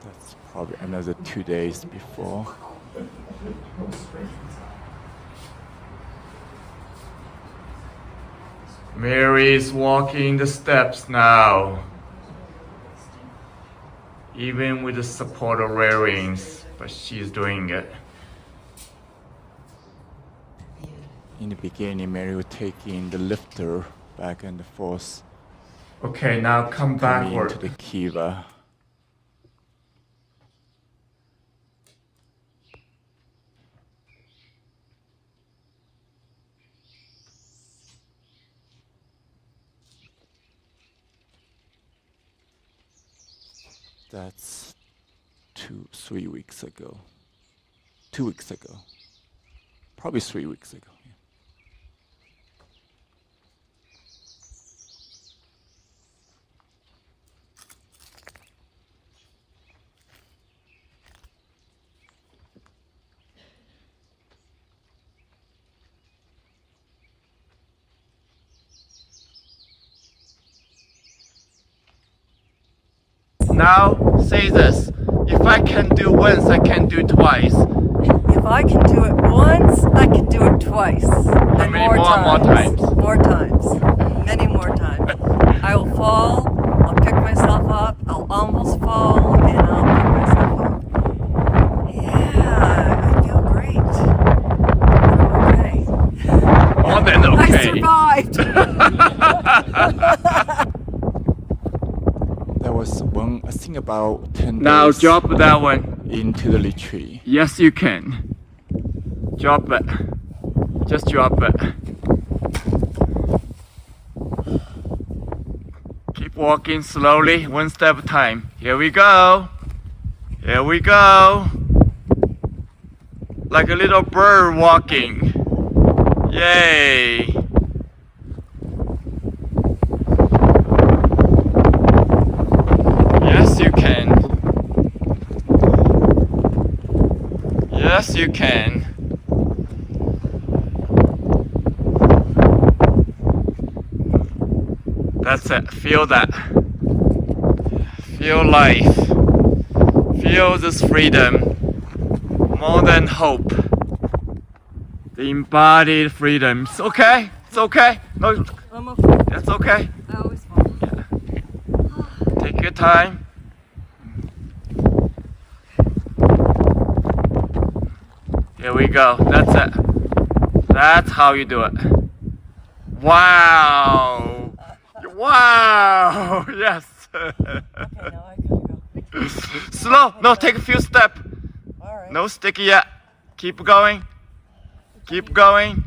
That's probably another 2 days before. Mary is walking the steps now, even with the support of railings, but she's doing it. In the beginning, Mary would take in the lifter back and forth. Okay, now come backward to the kiva. That's 3 weeks ago. 2 weeks ago. Probably 3 weeks ago. Yeah. Now say this. If I can do once, I can do twice. If I can do it once, I can do it twice. And More times. More times. Many more times. I will fall, I'll pick myself up, I'll almost fall, and I'll pick myself up. Yeah, I feel great. I'm okay. More than okay. I survived! There was one, I think about 10 Now days drop that one. into the retreat. Yes, you can. Drop it. Just drop it. Keep walking slowly, one step at a time. Here we go. Here we go. Like a little bird walking. Yay. Yes, you can. Yes, you can. That's it. Feel that. Feel life. Feel this freedom. More than hope. The embodied freedom. It's okay. It's okay. No, I'm okay. it's okay. I always fall. Take your time. Here we go. That's it. That's how you do it. Wow. Wow. Yes. Okay, now I gotta go. Slow. No, take a few steps. Alright. No sticky yet. Keep going. Keep going.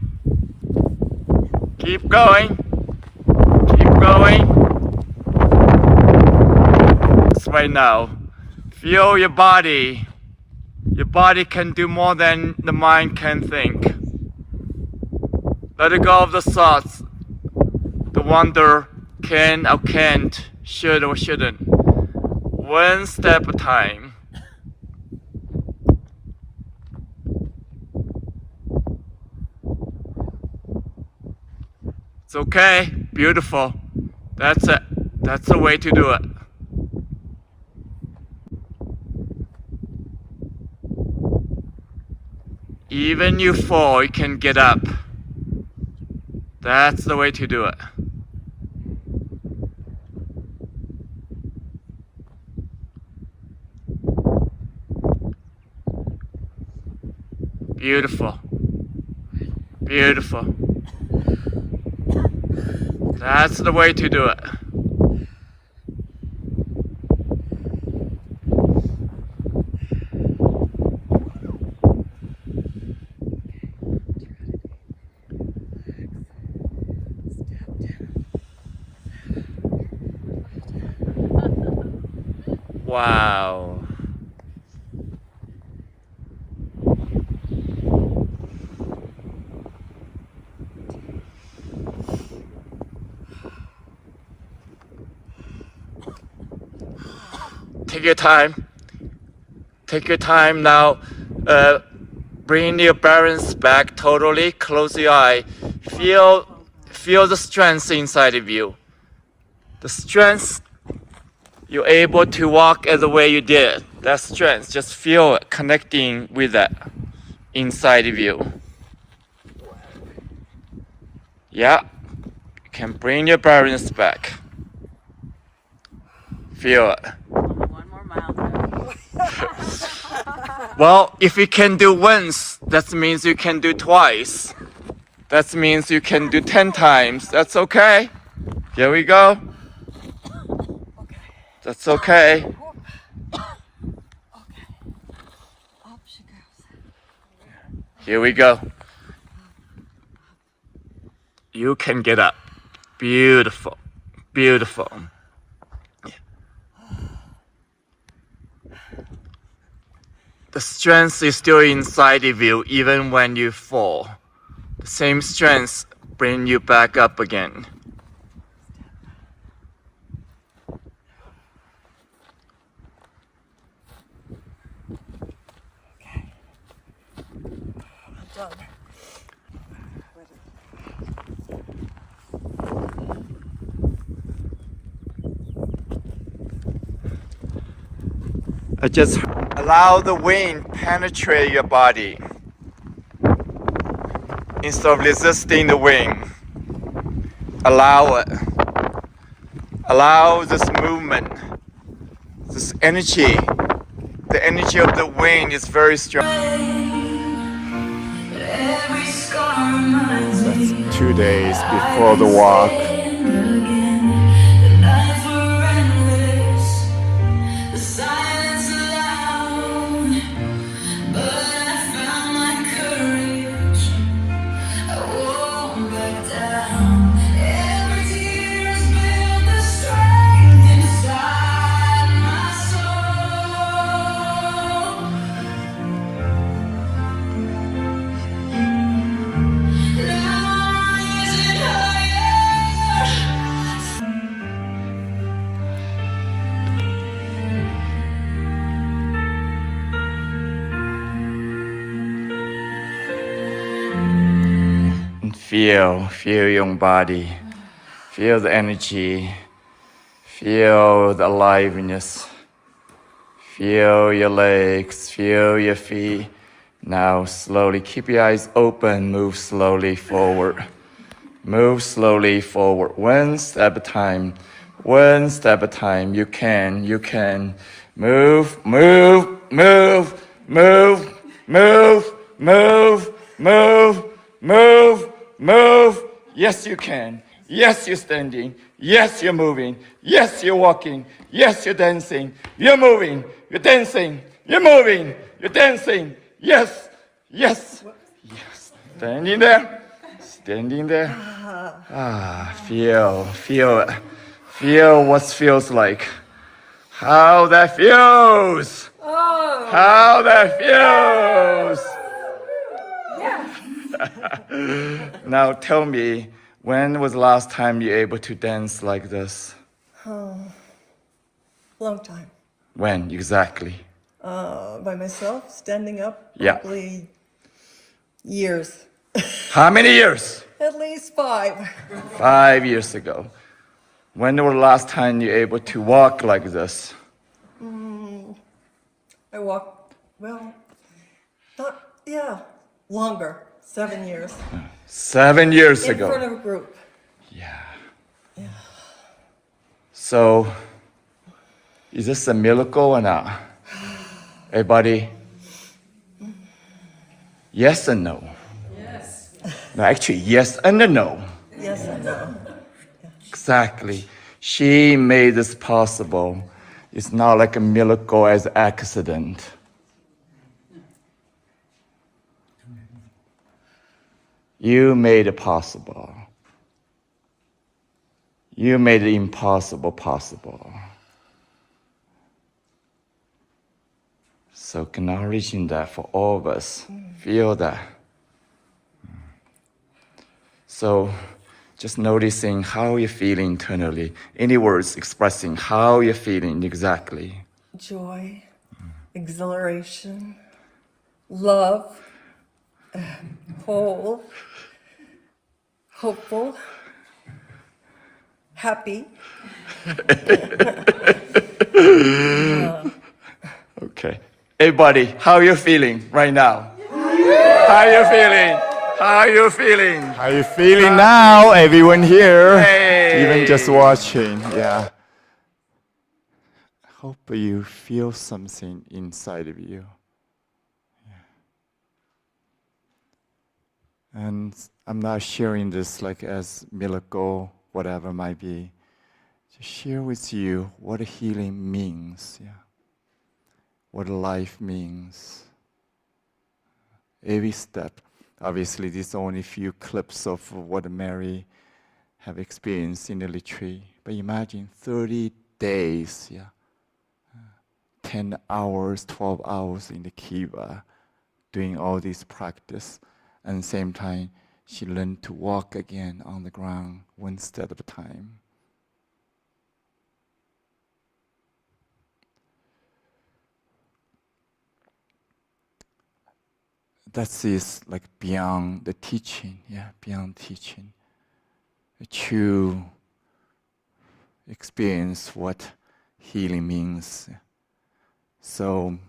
Keep going. Keep going. Right now. Feel your body. Your body can do more than the mind can think. Let it go of the thoughts. The wonder, can or can't, should or shouldn't. One step at a time. It's okay. Beautiful. That's it. That's the way to do it. Even you fall, you can get up. That's the way to do it. Beautiful. Beautiful. That's the way to do it. Wow. Take your time. Take your time now. Bring your balance back totally. Close your eye. Feel the strength inside of you. The strength you're able to walk as the way you did. That strength, just feel it connecting with that inside of you. Yeah, you can bring your balance back. Feel it. One more mile. Well, if you can do once, that means you can do twice. That means you can do 10 times. That's okay. Here we go. That's okay. Up she goes. Here we go. You can get up. Beautiful. Beautiful. The strength is still inside of you even when you fall. The same strength bring you back up again. I'm done. Just allow the wind penetrate your body instead of resisting the wind. Allow it. Allow this movement, this energy. The energy of the wind is very strong. Every scar reminds me. 2 days before the walk. The nights were endless, the silence loud, but I found my courage. I won't back down. Every tear has built the strength inside my soul. Now I'm rising higher. And feel your own body. Feel the energy. Feel the aliveness. Feel your legs. Feel your feet. Now slowly keep your eyes open. Move slowly forward. Move slowly forward. One step at a time. One step at a time. You can. Move, move, move, move, move, move, move, move, move. Yes, you can. Yes, you're standing. Yes, you're moving. Yes, you're walking. Yes, you're dancing. You're moving. You're dancing. You're moving. You're dancing. Yes, yes, yes. Standing there. Standing there. Feel it. Feel what feels like. How that feels. How that feels. Now tell me, when was the last time you were able to dance like this? Long time. When exactly? By myself, standing up, Yeah. probably years. How many years? At least 5. 5 years ago. When was the last time you were able to walk like this? I walked, longer. 7 years. 7 years In ago. front of a group. Yeah. So, is this a miracle or not? Everybody? Yes and no? Yes. No, actually, yes and a no. Yes and no. Exactly. She made this possible. It's not like a miracle as accident. You made it possible. You made the impossible possible. So acknowledging that for all of us, feel that. So just noticing how you feel internally. Any words expressing how you're feeling exactly. Joy, exhilaration, love, whole, hopeful, happy. Okay. Everybody, how you feeling right now? How you feeling? How you feeling? How you feeling now? Everyone here, even just watching, yeah. Hope you feel something inside of you. And I'm not sharing this like as miracle, whatever might be. Just share with you what healing means, yeah. What life means. Every step. Obviously, these are only a few clips of what Mary have experienced in the retreat. But imagine 30 days, yeah. 10 hours, 12 hours in the kiva, doing all this practice. And same time, she learned to walk again on the ground, one step at a time. That is like beyond the teaching, yeah, beyond teaching. A true experience what healing means. So,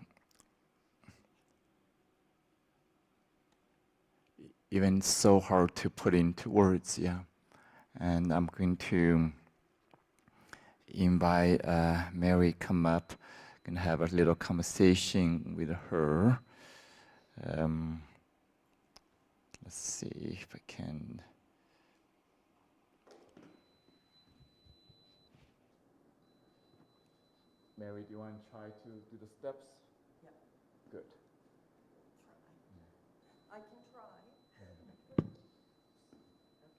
even so hard to put into words, yeah. And I'm going to invite Mary come up, gonna have a little conversation with her. Let's see if I can. Mary, do you want to try to do the steps? Yeah. Good. I can try.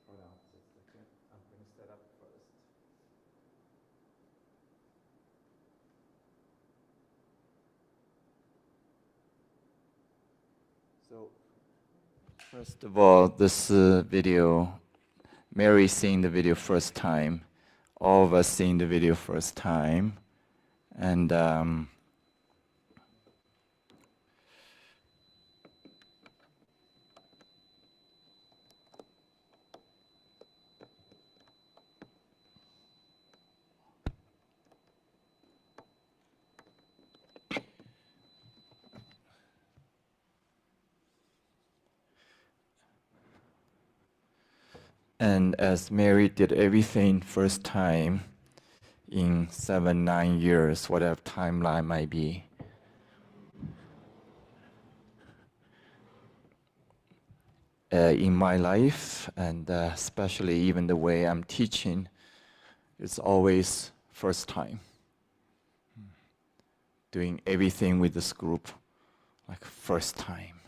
Hold on just a second. I'm going to set up first. So, first of all, this video, Mary seeing the video first time, all of us seeing the video first time, and as Mary did everything first time in 7-9 years, whatever timeline might be. In my life, and especially even the way I'm teaching, it's always first time. Doing everything with this group, like first time.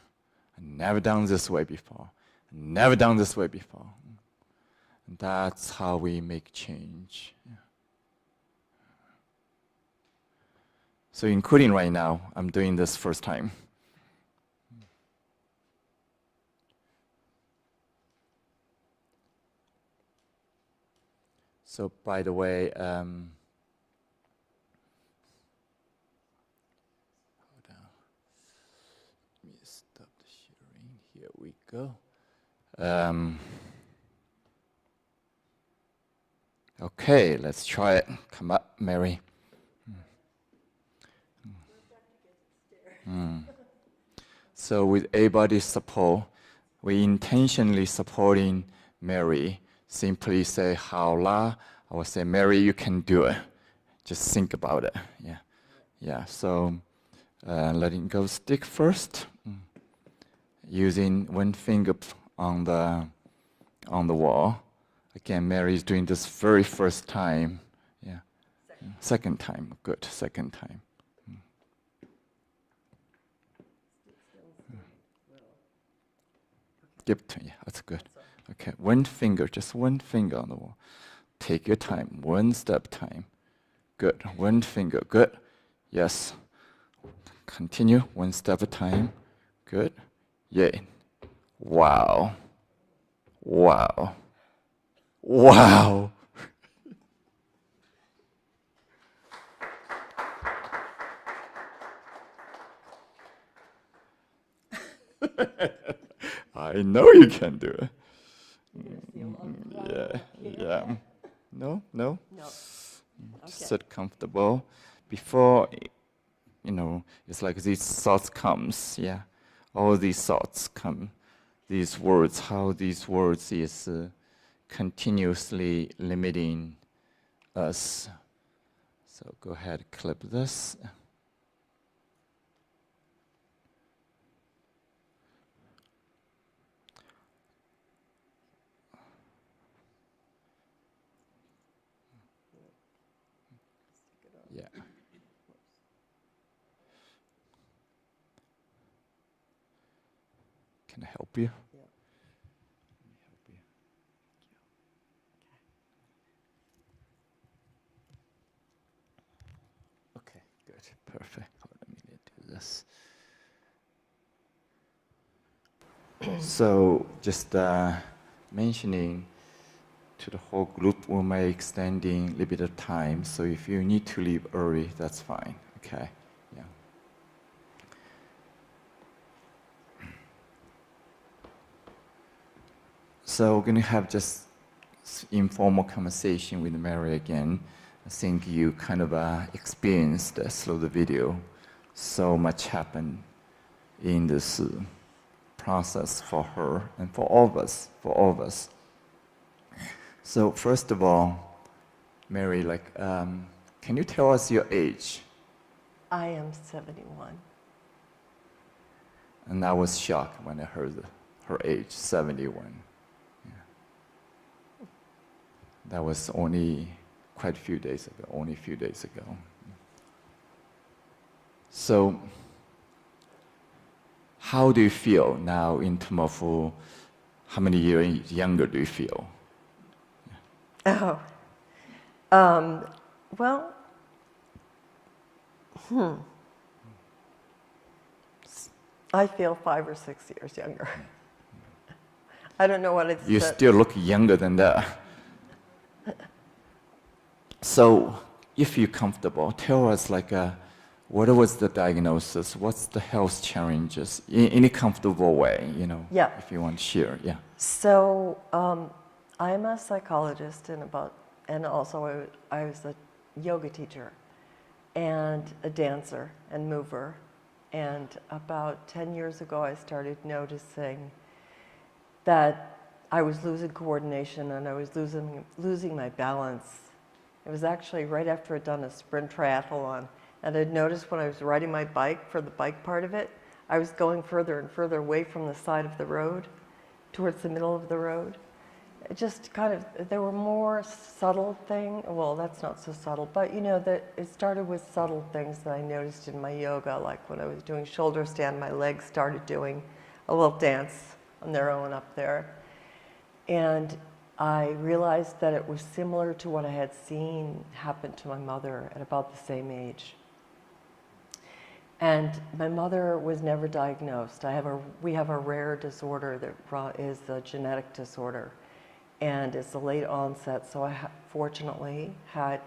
I've never done this way before. Never done this way before. And that's how we make change. Yeah. So including right now, I'm doing this first time. So by the way, hold on. Let me stop the sharing. Here we go. Okay, let's try it. Come up, Mary. So with everybody's support, we intentionally supporting Mary. Simply say "Haola." I will say, "Mary, you can do it." Just think about it. Yeah, yeah. So letting go stick first, using one finger on the wall. Again, Mary is doing this very first time. Yeah, second time. Good, second time. Yeah, that's good. Okay, one finger, just one finger on the wall. Take your time, one step time. Good, one finger, good. Yes, Continue one step at a time. Good. Yay. Wow. Wow. Wow. I know you can do it. Yeah, yeah. No, no. No. Sit comfortable. Before, it's like these thoughts comes. Yeah, all these thoughts come. These words, how these words is continuously limiting us. So go ahead, clip this. Yeah. Can I help you? Yeah. Let me help you. Okay, good, perfect. Let me do this. So just mentioning to the whole group, we may extending a little bit of time. So if you need to leave early, that's fine. Okay. Yeah. So we're gonna have just informal conversation with Mary again. I think you kind of experienced through the video. So much happened in this process for her and for all of us. So first of all, Mary, can you tell us your age? I am 71. And I was shocked when I heard her age, 71. Yeah. That was only quite a few days ago, So, how do you feel now in terms of how many years younger do you feel? Oh. Well, I feel 5 or 6 years younger. I don't know what it's. You still look younger than that. So, if you're comfortable, tell us what was the diagnosis? What's the health challenges in a comfortable way? Yeah. If you want to share, yeah. So, I'm a psychologist and also I was a yoga teacher and a dancer and mover. And about 10 years ago, I started noticing that I was losing coordination and I was losing my balance. It was actually right after I'd done a sprint triathlon. And I'd noticed when I was riding my bike, for the bike part of it, I was going further and further away from the side of the road, towards the middle of the road. It just there were more subtle things. Well, that's not so subtle, but that it started with subtle things that I noticed in my yoga, like when I was doing shoulder stand, my legs started doing a little dance on their own up there. And I realized that it was similar to what I had seen happen to my mother at about the same age. And my mother was never diagnosed. We have a rare disorder that is a genetic disorder. And it's a late onset, so I fortunately had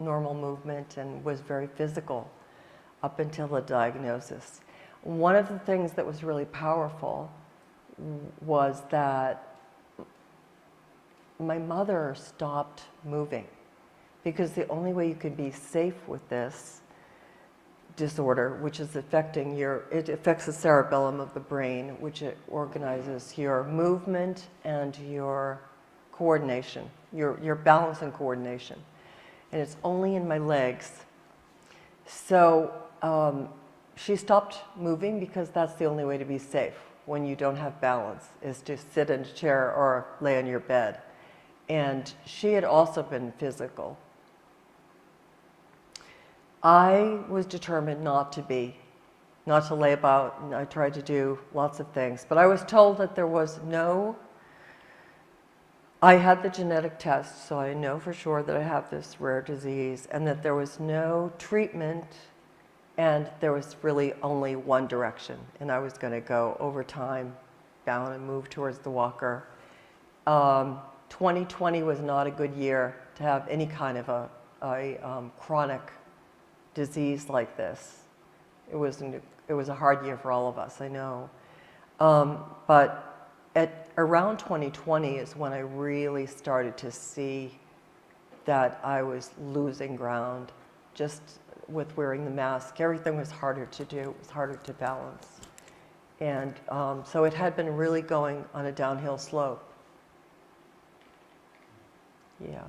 normal movement and was very physical up until the diagnosis. One of the things that was really powerful was that my mother stopped moving, because the only way you can be safe with this disorder, which is it affects the cerebellum of the brain, which it organizes your movement and your coordination, your balance and coordination. And it's only in my legs. So she stopped moving because that's the only way to be safe when you don't have balance, is to sit in a chair or lay on your bed. And she had also been physical. I was determined not to lay about, and I tried to do lots of things. But I was told that I had the genetic test, so I know for sure that I have this rare disease, and that there was no treatment And there was really only one direction, and I was going to go over time down and move towards the walker. 2020 was not a good year to have any kind of a chronic disease like this. It was a hard year for all of us, I know. But at around 2020 is when I really started to see that I was losing ground just with wearing the mask. Everything was harder to do, it was harder to balance. And so it had been really going on a downhill slope. Yeah.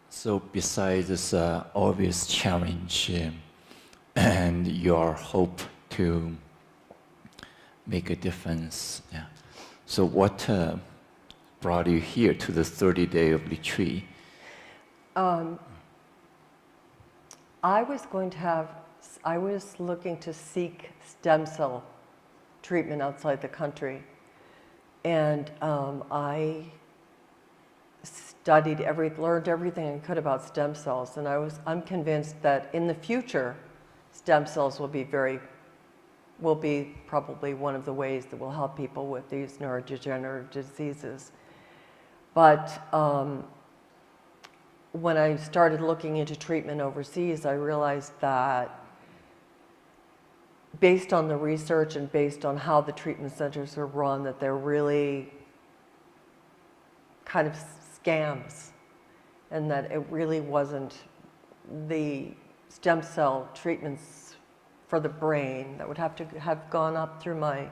So besides this obvious challenge and your hope to make a difference, yeah. So what brought you here to the 30-day of retreat? I was looking to seek stem cell treatment outside the country. And I learned everything I could about stem cells. And I'm convinced that in the future, stem cells will be probably one of the ways that will help people with these neurodegenerative diseases. But when I started looking into treatment overseas, I realized that based on the research and based on how the treatment centers are run, that they're really kind of scams, and that it really wasn't the stem cell treatments for the brain that would have to have gone up through my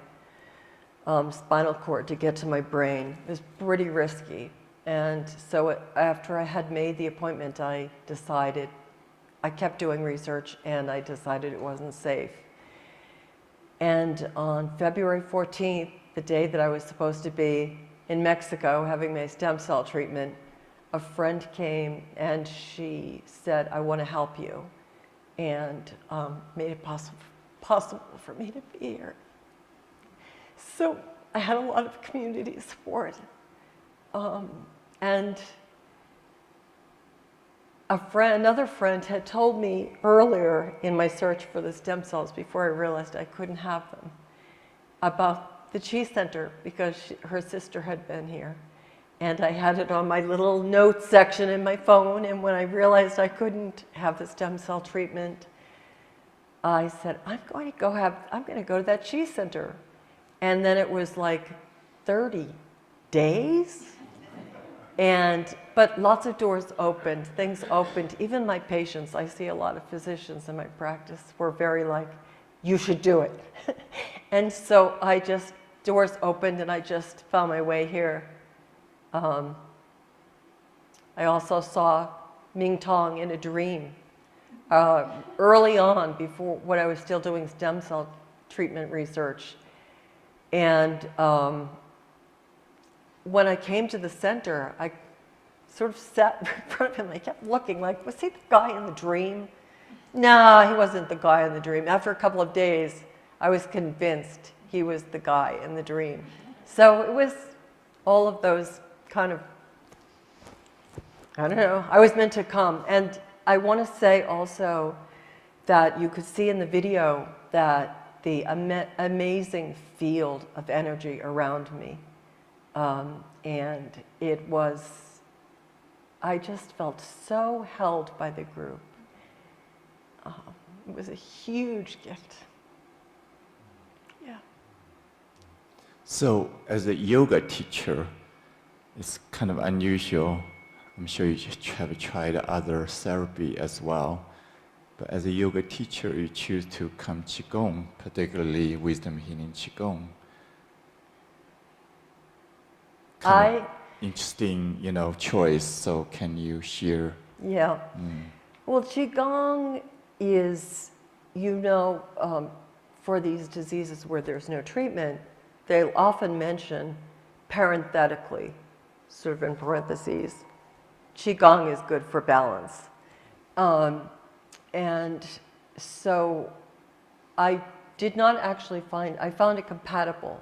spinal cord to get to my brain. It was pretty risky. And so after I had made the appointment, I kept doing research, and I decided it wasn't safe. And on February 14th, the day that I was supposed to be in Mexico having my stem cell treatment, a friend came and she said, "I want to help you," and made it possible for me to be here. So I had a lot of community support. And another friend had told me earlier in my search for the stem cells, before I realized I couldn't have them, about the Chi Center, because her sister had been here. And I had it on my little notes section in my phone, and when I realized I couldn't have the stem cell treatment, I said, I'm going to go to that Chi Center. And then it was like 30 days. But lots of doors opened, things opened. Even my patients, I see a lot of physicians in my practice, were very like, you should do it. And so doors opened, and I just found my way here. I also saw Mingtong in a dream early on, when I was still doing stem cell treatment research. And when I came to the center, I sort of sat in front of him. I kept looking like, was he the guy in the dream? No, he wasn't the guy in the dream. After a couple of days, I was convinced he was the guy in the dream. So it was all of those kind of, I don't know, I was meant to come. And I want to say also that you could see in the video that the amazing field of energy around me. And I just felt so held by the group. It was a huge gift. Yeah. So as a yoga teacher, it's kind of unusual. I'm sure you have tried other therapy as well. But as a yoga teacher, you choose to come Qigong, particularly wisdom healing Qigong. Interesting, choice. So can you share? Yeah. Well, Qigong is, for these diseases where there's no treatment, they often mention parenthetically, sort of in parentheses, Qigong is good for balance. And so I did not actually I found it compatible.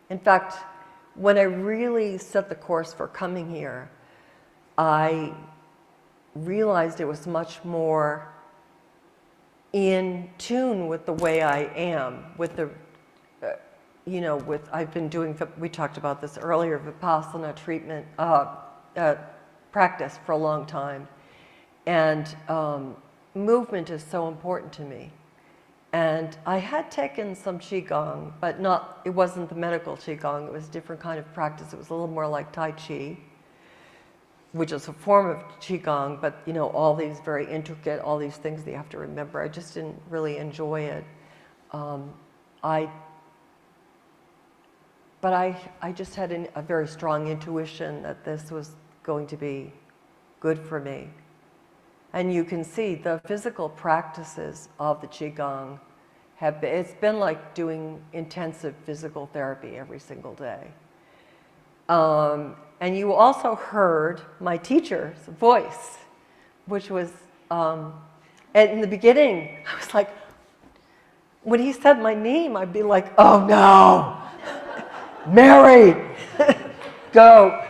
In fact, when I really set the course for coming here, I realized it was much more in tune with the way I am, with the, you know, I've been doing, we talked about this earlier, Vipassana treatment, practice for a long time. And movement is so important to me. And I had taken some Qigong, but it wasn't the medical Qigong, it was a different kind of practice. It was a little more like Tai Chi, which is a form of Qigong, but you know, all these very intricate, all these things that you have to remember. I just didn't really enjoy it. But I just had a very strong intuition that this was going to be good for me. And you can see the physical practices of the Qigong it's been like doing intensive physical therapy every single day. And you also heard my teacher's voice, which was, and in the beginning, I was like, when he said my name, I'd be like, oh no, Mary, go.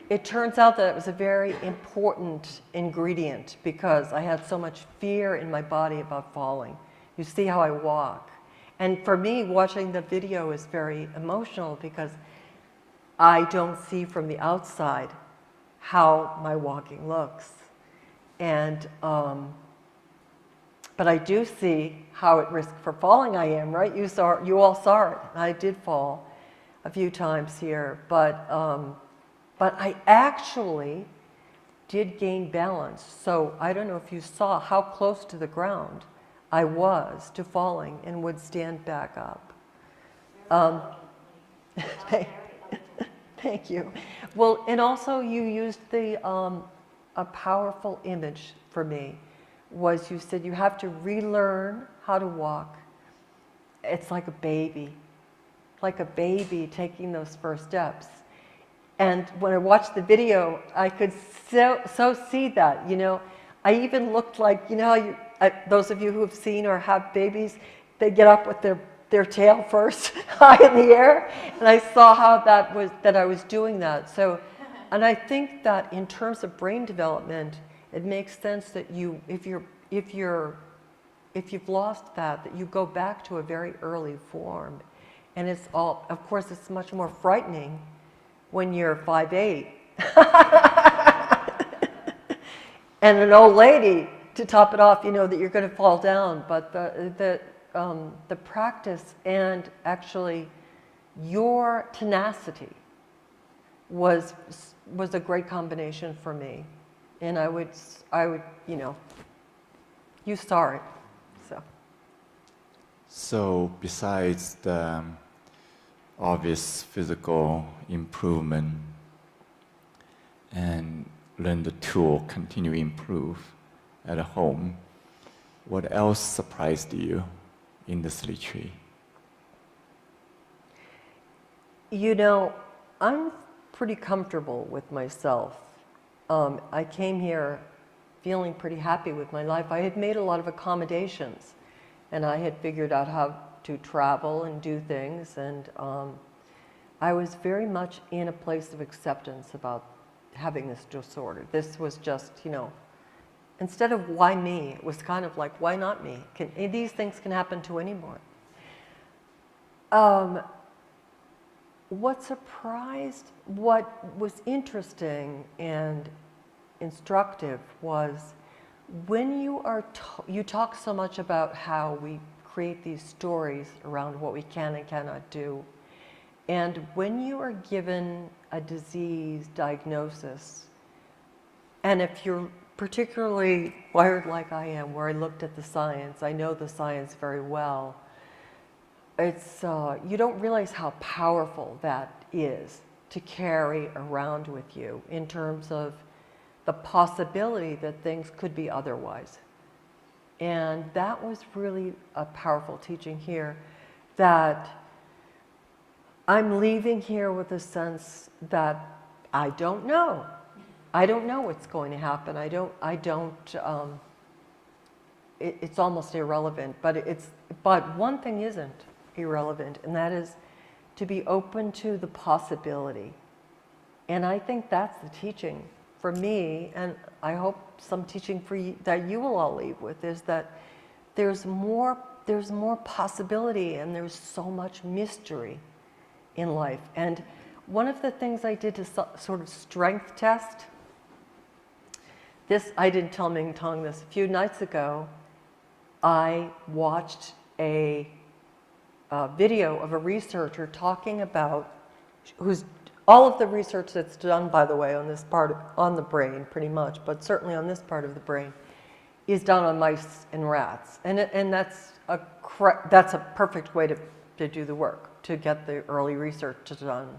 It turns out that it was a very important ingredient because I had so much fear in my body about falling. You see how I walk. And for me, watching the video is very emotional because I don't see from the outside how my walking looks. And, but I do see how at risk for falling I am, right? You all saw it. I did fall a few times here, but I actually did gain balance. So I don't know if you saw how close to the ground I was to falling and would stand back up. Thank you. Well, and also you used a powerful image for me, was you said you have to relearn how to walk. It's like a baby taking those first steps. And when I watched the video, I could so see that, you know. I even looked like, you know, those of you who have seen or have babies, they get up with their tail first high in the air. And I saw how that I was doing that. So, and I think that in terms of brain development, it makes sense that if you've lost that you go back to a very early form. And it's all, of course, it's much more frightening when you're 5'8", and an old lady to top it off, you know that you're going to fall down. But the practice and actually your tenacity was a great combination for me, and I would, you know, you saw it, so. So besides the obvious physical improvement and learn the tool, continue to improve at home, what else surprised you in this retreat? You know, I'm pretty comfortable with myself. I came here feeling pretty happy with my life. I had made a lot of accommodations, and I had figured out how to travel and do things, and I was very much in a place of acceptance about having this disorder. This was just, you know, instead of why me, it was kind of like, why not me? These things can happen to anyone. What was interesting and instructive was when you talk so much about how we create these stories around what we can and cannot do. And when you are given a disease diagnosis, and if you're particularly wired like I am, where I looked at the science, I know the science very well, it's, you don't realize how powerful that is to carry around with you in terms of the possibility that things could be otherwise. And that was really a powerful teaching here, that I'm leaving here with a sense that I don't know. I don't know what's going to happen. It's almost irrelevant, but one thing isn't irrelevant, and that is to be open to the possibility. And I think that's the teaching for me, and I hope some teaching for you, that you will all leave with, is that there's more possibility and there's so much mystery in life. And one of the things I did to sort of strength test, this, I didn't tell Mingtong this, a few nights ago, I watched a video of a researcher talking about, all of the research that's done, by the way, on this part, on the brain pretty much, but certainly on this part of the brain, is done on mice and rats. And that's a perfect way to do the work, to get the early research done.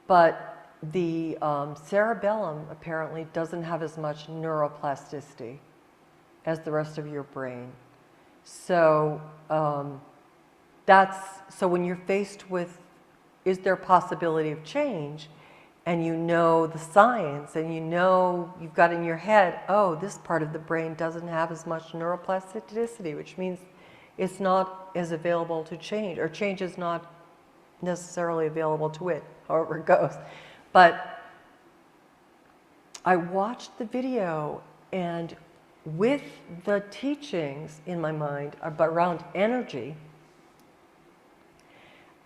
But the cerebellum apparently doesn't have as much neuroplasticity as the rest of your brain. So so when you're faced with, is there possibility of change, and you know the science, and you know you've got in your head, oh, this part of the brain doesn't have as much neuroplasticity, which means it's not as available to change, or change is not necessarily available to it, however it goes. But I watched the video, and with the teachings in my mind around energy,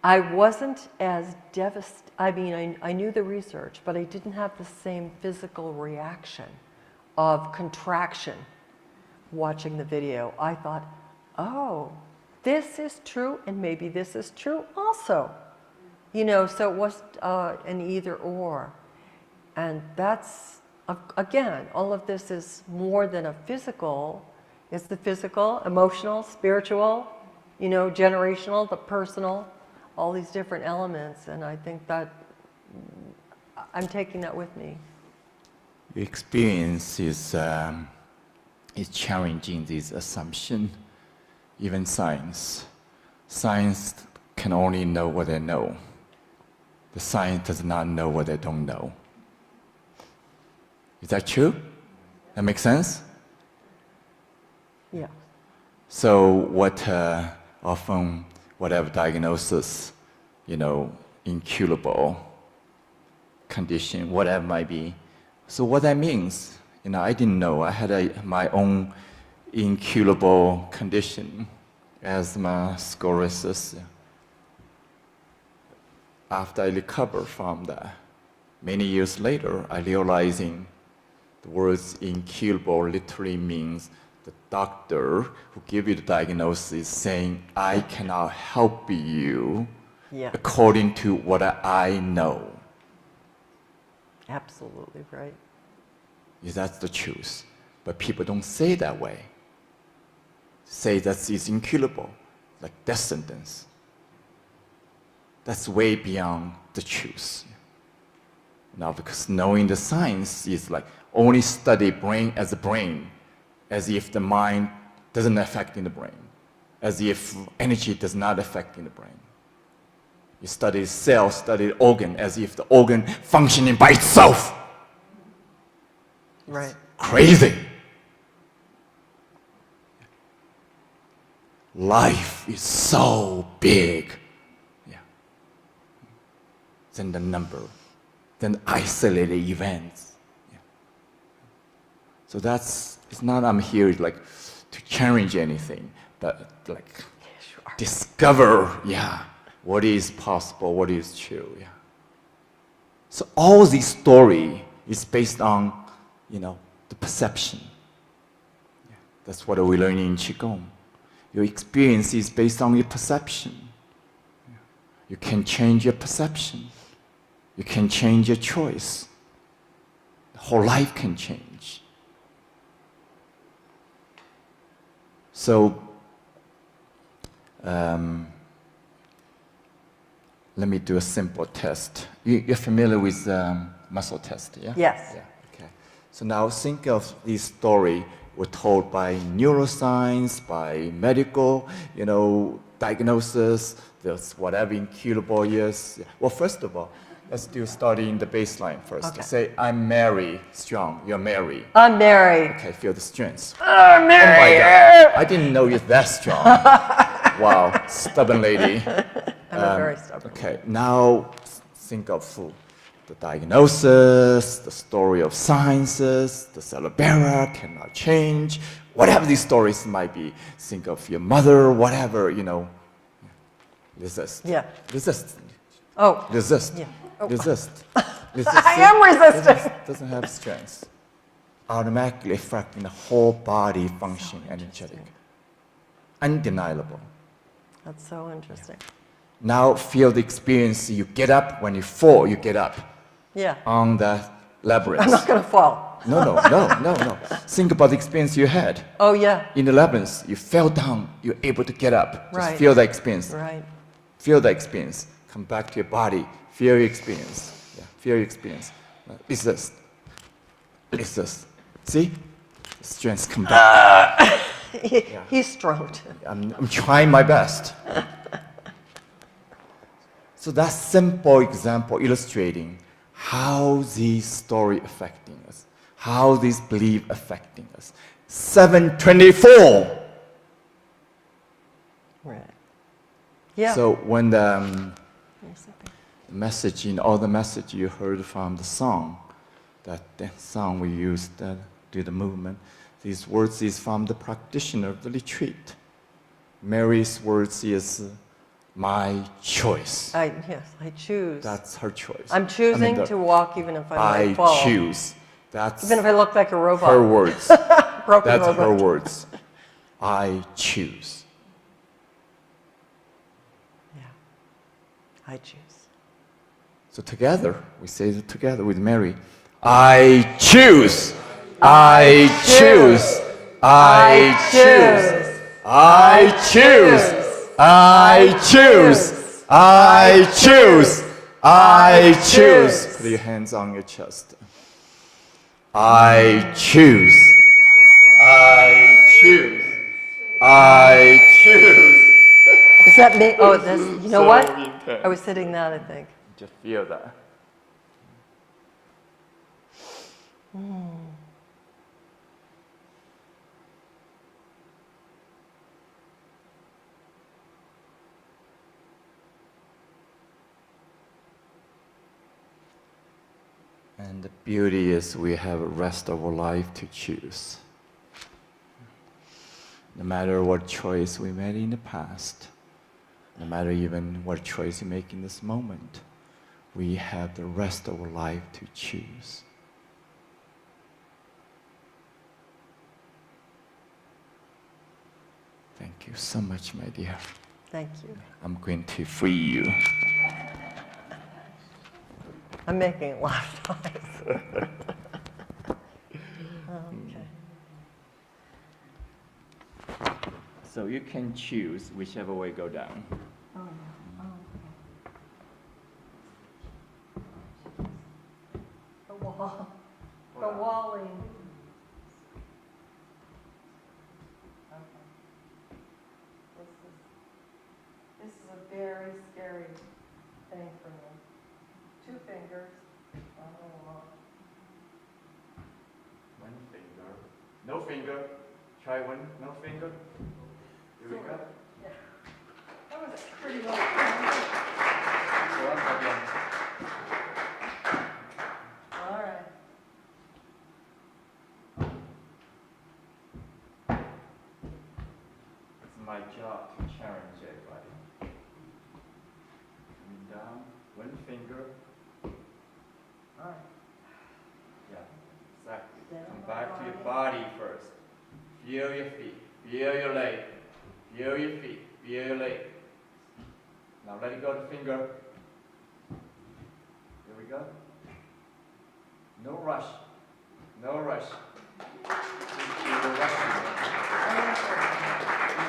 I wasn't as devastated. I mean, I knew the research, but I didn't have the same physical reaction of contraction watching the video. I thought, oh, this is true, and maybe this is true also. You know, so it was an either or. And that's, again, all of this is more than a physical. It's the physical, emotional, spiritual, you know, generational, the personal, all these different elements. And I think that I'm taking that with me. Your experience is challenging this assumption. Even science can only know what they know. The science does not know what they don't know. Is that true? That makes sense? Yeah. So what often whatever diagnosis, you know, incurable condition, whatever it might be. So what that means, you know, I didn't know. I had my own incurable condition, asthma, sclerosis. After I recovered from that, many years later, I realizing the words incurable literally means the doctor who give you the diagnosis saying, I cannot help you according to what I know. Absolutely right. Yes, that's the truth. But people don't say it that way. Say that it's incurable, like death sentence. That's way beyond the truth. Now, because knowing the science is like only study brain, as if the mind doesn't affect in the brain, as if energy does not affect in the brain. You study cell, study organ, as if the organ functioning by itself. Right. It's crazy. Life is so big. Than the number, than isolated events. So it's not I'm here like to challenge anything, but like discover, what is possible, what is true. So all this story is based on, you know, the perception. That's what we learn in Qigong. Your experience is based on your perception. You can change your perception. You can change your choice. The whole life can change. So, let me do a simple test. You're familiar with muscle test, yeah? Yes. Yeah. Okay. So now think of this story were told by neuroscience, by medical, you know, diagnosis. There's whatever incurable is. Well, first of all, let's do studying the baseline first. Okay. Say, I'm Mary, strong. You're Mary. I'm Mary. Okay, feel the strength. I'm Mary. Oh my God, I didn't know you're that strong. Wow, stubborn lady. I'm a very stubborn. Okay, now think of the diagnosis, the story of sciences, the cerebella cannot change, whatever these stories might be. Think of your mother, whatever, you know. Resist. Yeah. Resist. Oh. Resist. Yeah. Oh. Resist. Resist. I am resisting. Doesn't have strength. Automatically affecting the whole body function, energetic. Undeniable. That's so interesting. Now feel the experience. You get up. When you fall, you get up. Yeah. On the labyrinth. I'm not going to fall. No. Think about the experience you had. Oh, yeah. In the labyrinth, you fell down. You're able to get up. Just Right. feel the experience. Right. Feel the experience. Come back to your body. Feel your experience. Yeah. Feel your experience. Resist. Resist. See? Strength come back. He's stroked. I'm trying my best. So that simple example illustrating how these story affecting us, how these belief affecting us. 724. Right. Yeah. So when the message, all the message you heard from the song, that song we used to do the movement, these words is from the practitioner of the retreat. Mary's words is my choice. Yes, I choose. That's her choice. I'm choosing to walk even if I might fall. I choose. That's Even if I look like a robot. her words. Broken That's robot. her words. I choose. Yeah. I choose. So together, we say it together with Mary. I choose. I choose. I choose. I choose. I choose. I choose. I choose. Put your hands on your chest. I choose. I choose. I choose. Is that me? Oh, that's, you know So what? intense. I was hitting that, I think. Just feel that. And the beauty is we have the rest of our life to choose. No matter what choice we made in the past, no matter even what choice you make in this moment, we have the rest of our life to choose. Thank you so much, my dear. Thank you. I'm going to free you. I'm making a lot of noise. Okay. So you can choose whichever way go down. The wall. The walling. Okay. This is a very scary thing for me. 2 fingers on the wall. One finger. No finger. Try one. No finger. Here we go. Yeah. That was pretty well. Go up again. All right. It's my job to challenge everybody. Coming down. One finger. All right. Yeah, exactly. Down Come my back to your body. body first. Feel your feet. Feel your leg. Feel your feet. Feel your leg. Now let it go the finger. Here we go. No rush. No rush. Feel the rush.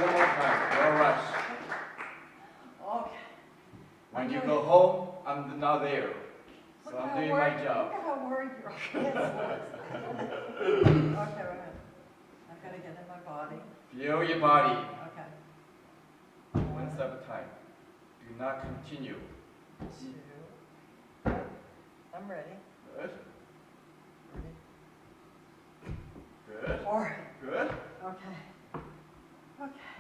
One more time. No rush. Okay. When you go home, I'm not there. So I'm doing my job. Look at how worried you are. Okay, wait a minute. I've got to get in my body. Feel your body. Okay. One step at a time. Do not continue. 2. I'm ready. Good. Good. 4. Good. Okay. Okay.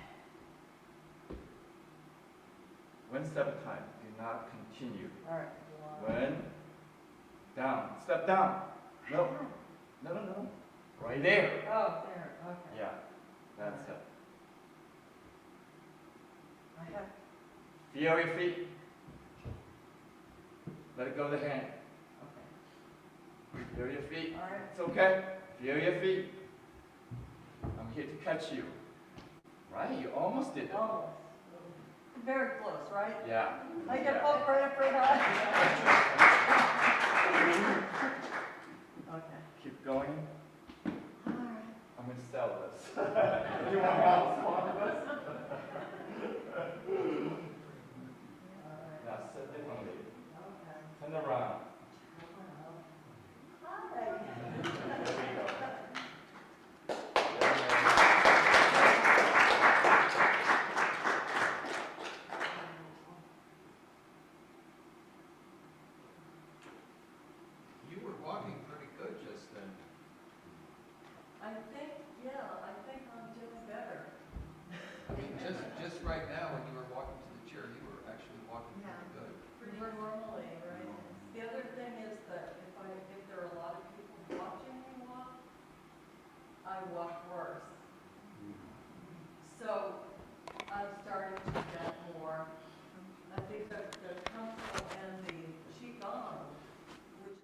One step at a time. Do not continue. All right. 1, Down. Step down. No. No, no, no. Right there. Oh, there, okay. Yeah. That's it. I have, Feel your feet. Let go of the hand. okay. Feel your feet. All right. It's okay. Feel your feet. I'm here to catch you. Right? You almost did it. Almost. Very close, right? Yeah. I get full credit for that. Okay. Keep going. All right. I'm going to sell this. Anyone else want this? Now sit differently. Okay. Turn around. Hi. There we go. You were walking pretty good just then. I think, yeah, I think I'm doing better. I mean, just right now, when you were walking to the chair, you were actually walking pretty good. Pretty normally, right? The other thing is that if there are a lot of people watching me walk, I walk worse. So I'm starting to get more. I think that the Kung Fu and the Qigong, which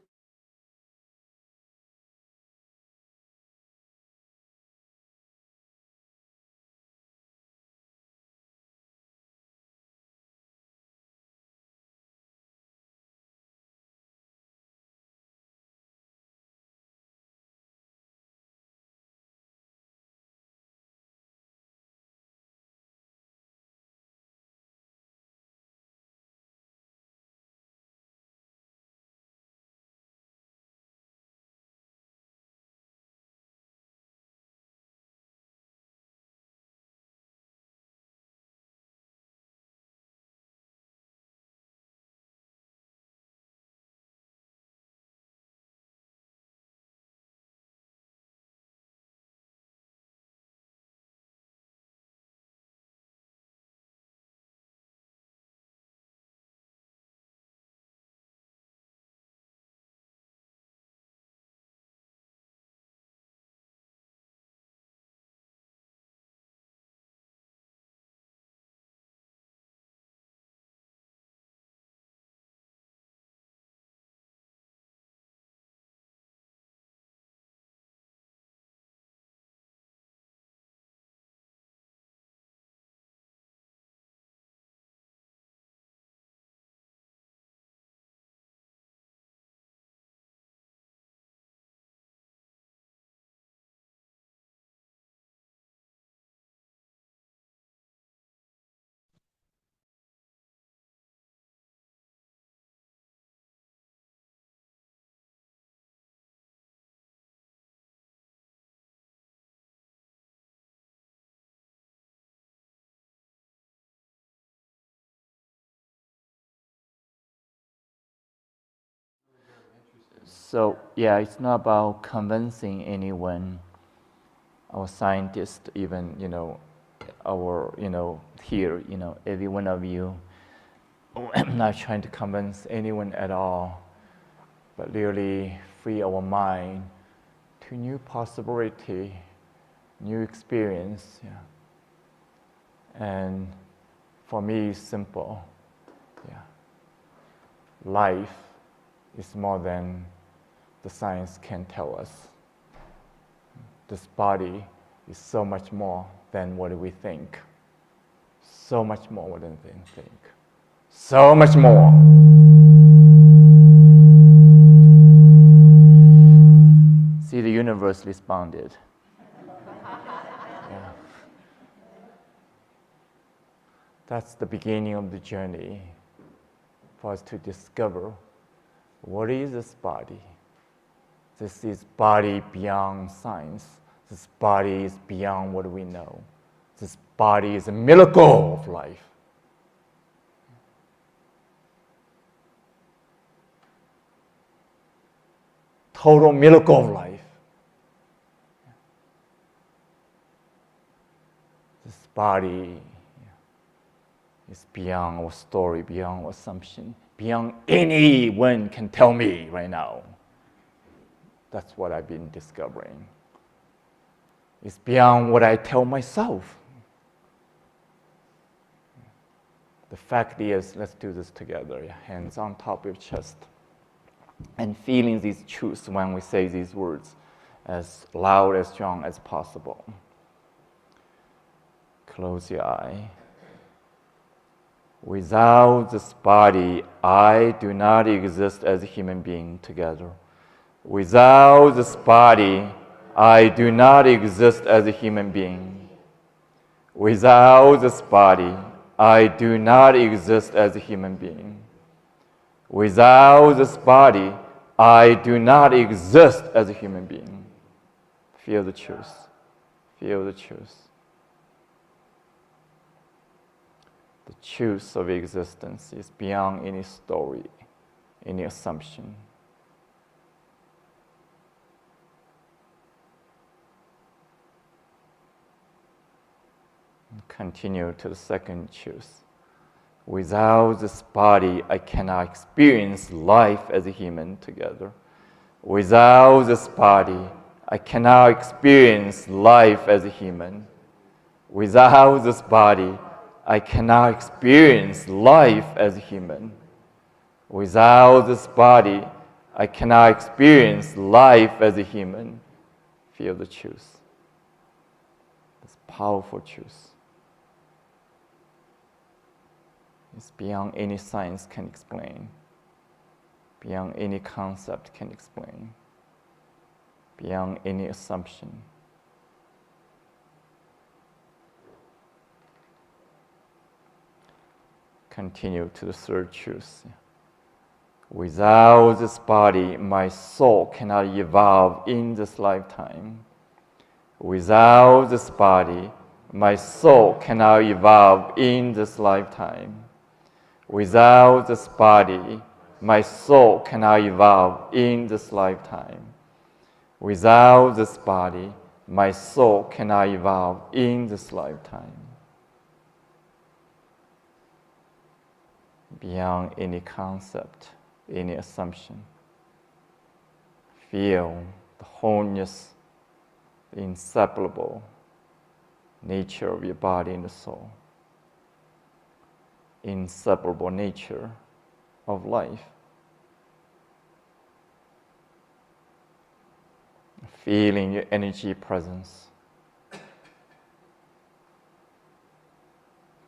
So yeah, it's not about convincing anyone, our scientists, even our here, every one of you. I'm not trying to convince anyone at all, but really free our mind to new possibility, new experience. Yeah. And for me, it's simple. Yeah. Life is more than the science can tell us. This body is so much more than what we think. So much more than we think. So much more. See, the universe responded. Yeah. That's the beginning of the journey for us to discover what is this body. This is body beyond science. This body is beyond what we know. This body is a miracle of life. Total miracle of life. This body It's beyond our story, beyond our assumption, beyond anyone can tell me right now. That's what I've been discovering. It's beyond what I tell myself. The fact is, let's do this together. Yeah? Hands on top of chest. And feeling these truths when we say these words as loud, as strong as possible. Close your eye. Without this body, I do not exist as a human being together. Without this body, I do not exist as a human being. Without this body, I do not exist as a human being. Without this body, I do not exist as a human being. Feel the truth. Feel the truth. The truth of existence is beyond any story, any assumption. Continue to the second truth. Without this body, I cannot experience life as a human together. Without this body, I cannot experience life as a human. Without this body, I cannot experience life as a human. Without this body, I cannot experience life as a human. Feel the truth. This powerful truth. It's beyond any science can explain, beyond any concept can explain, beyond any assumption. Continue to the third truth. Without this body, my soul cannot evolve in this lifetime. Without this body, my soul cannot evolve in this lifetime. Without this body, my soul cannot evolve in this lifetime. Without this body, my soul cannot evolve in this lifetime. Beyond any concept, any assumption. Feel the wholeness, the inseparable nature of your body and the soul. Inseparable nature of life. Feeling your energy presence.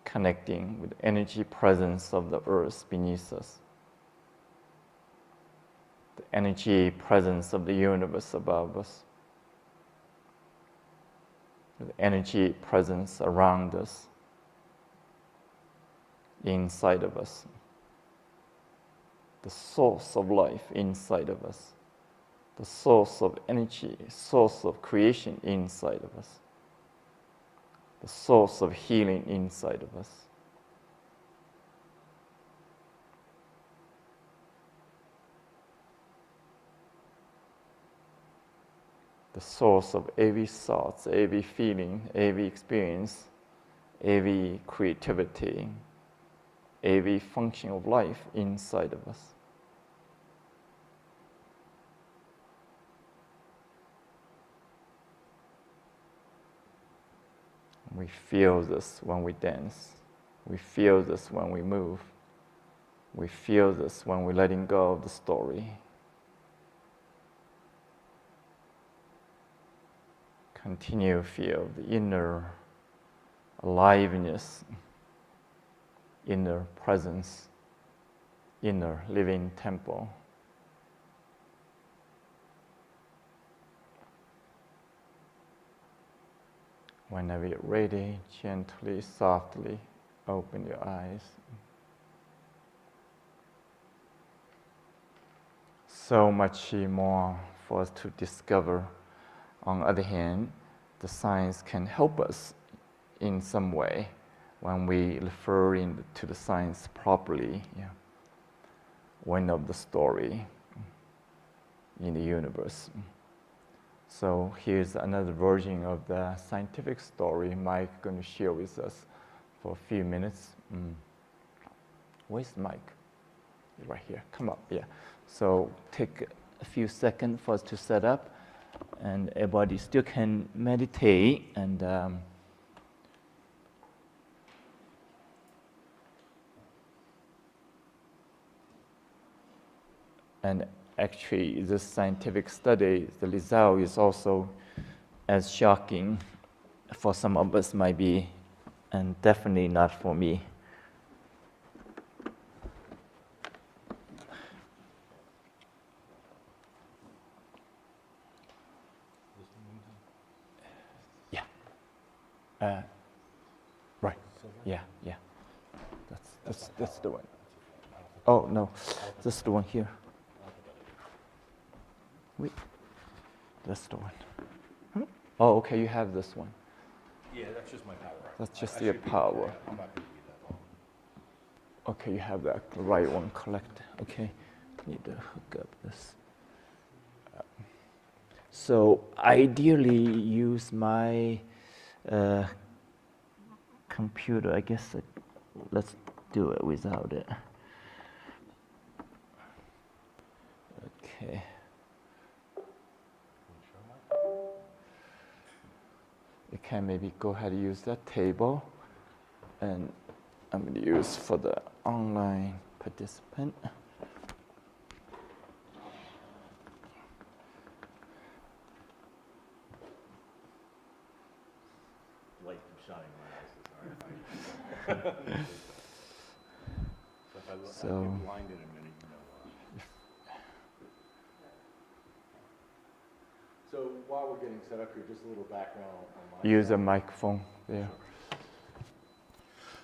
Connecting with the energy presence of the earth beneath us. The energy presence of the universe above us. The energy presence around us. Inside of us, the source of life inside of us, the source of energy, source of creation inside of us, the source of healing inside of us. The source of every thought, every feeling, every experience, every creativity, every function of life inside of us. We feel this when we dance. We feel this when we move. We feel this when we're letting go of the story. Continue to feel the inner aliveness, inner presence, inner living temple. Whenever you're ready, gently, softly open your eyes. So much more for us to discover. On the other hand, the science can help us in some way when we refer to the science properly. Yeah. One of the story in the universe. So here's another version of the scientific story Mike is going to share with us for a few minutes. Where's the mic? Right here. Come up. Yeah. So take a few seconds for us to set up, and everybody still can meditate and actually, this scientific study, the result is also as shocking for some of us might be, and definitely not for me. Yeah. Right. Yeah, yeah. That's the one. Oh no, this is the one here. Wait, that's the one. Oh, okay, you have this one. Yeah, that's just my power. That's just your power. I'm not going to be that long. Okay, you have that right one. Collect. Okay, need to hook up this. So ideally, use my computer. I guess let's do it without it. Okay. You can maybe go ahead and use that table, and I'm going to use for the online participant. Light keeps shining in my eyes. So, I'll get blind in a minute, you know why. So while we're getting set up here, just a little background on my use a microphone there.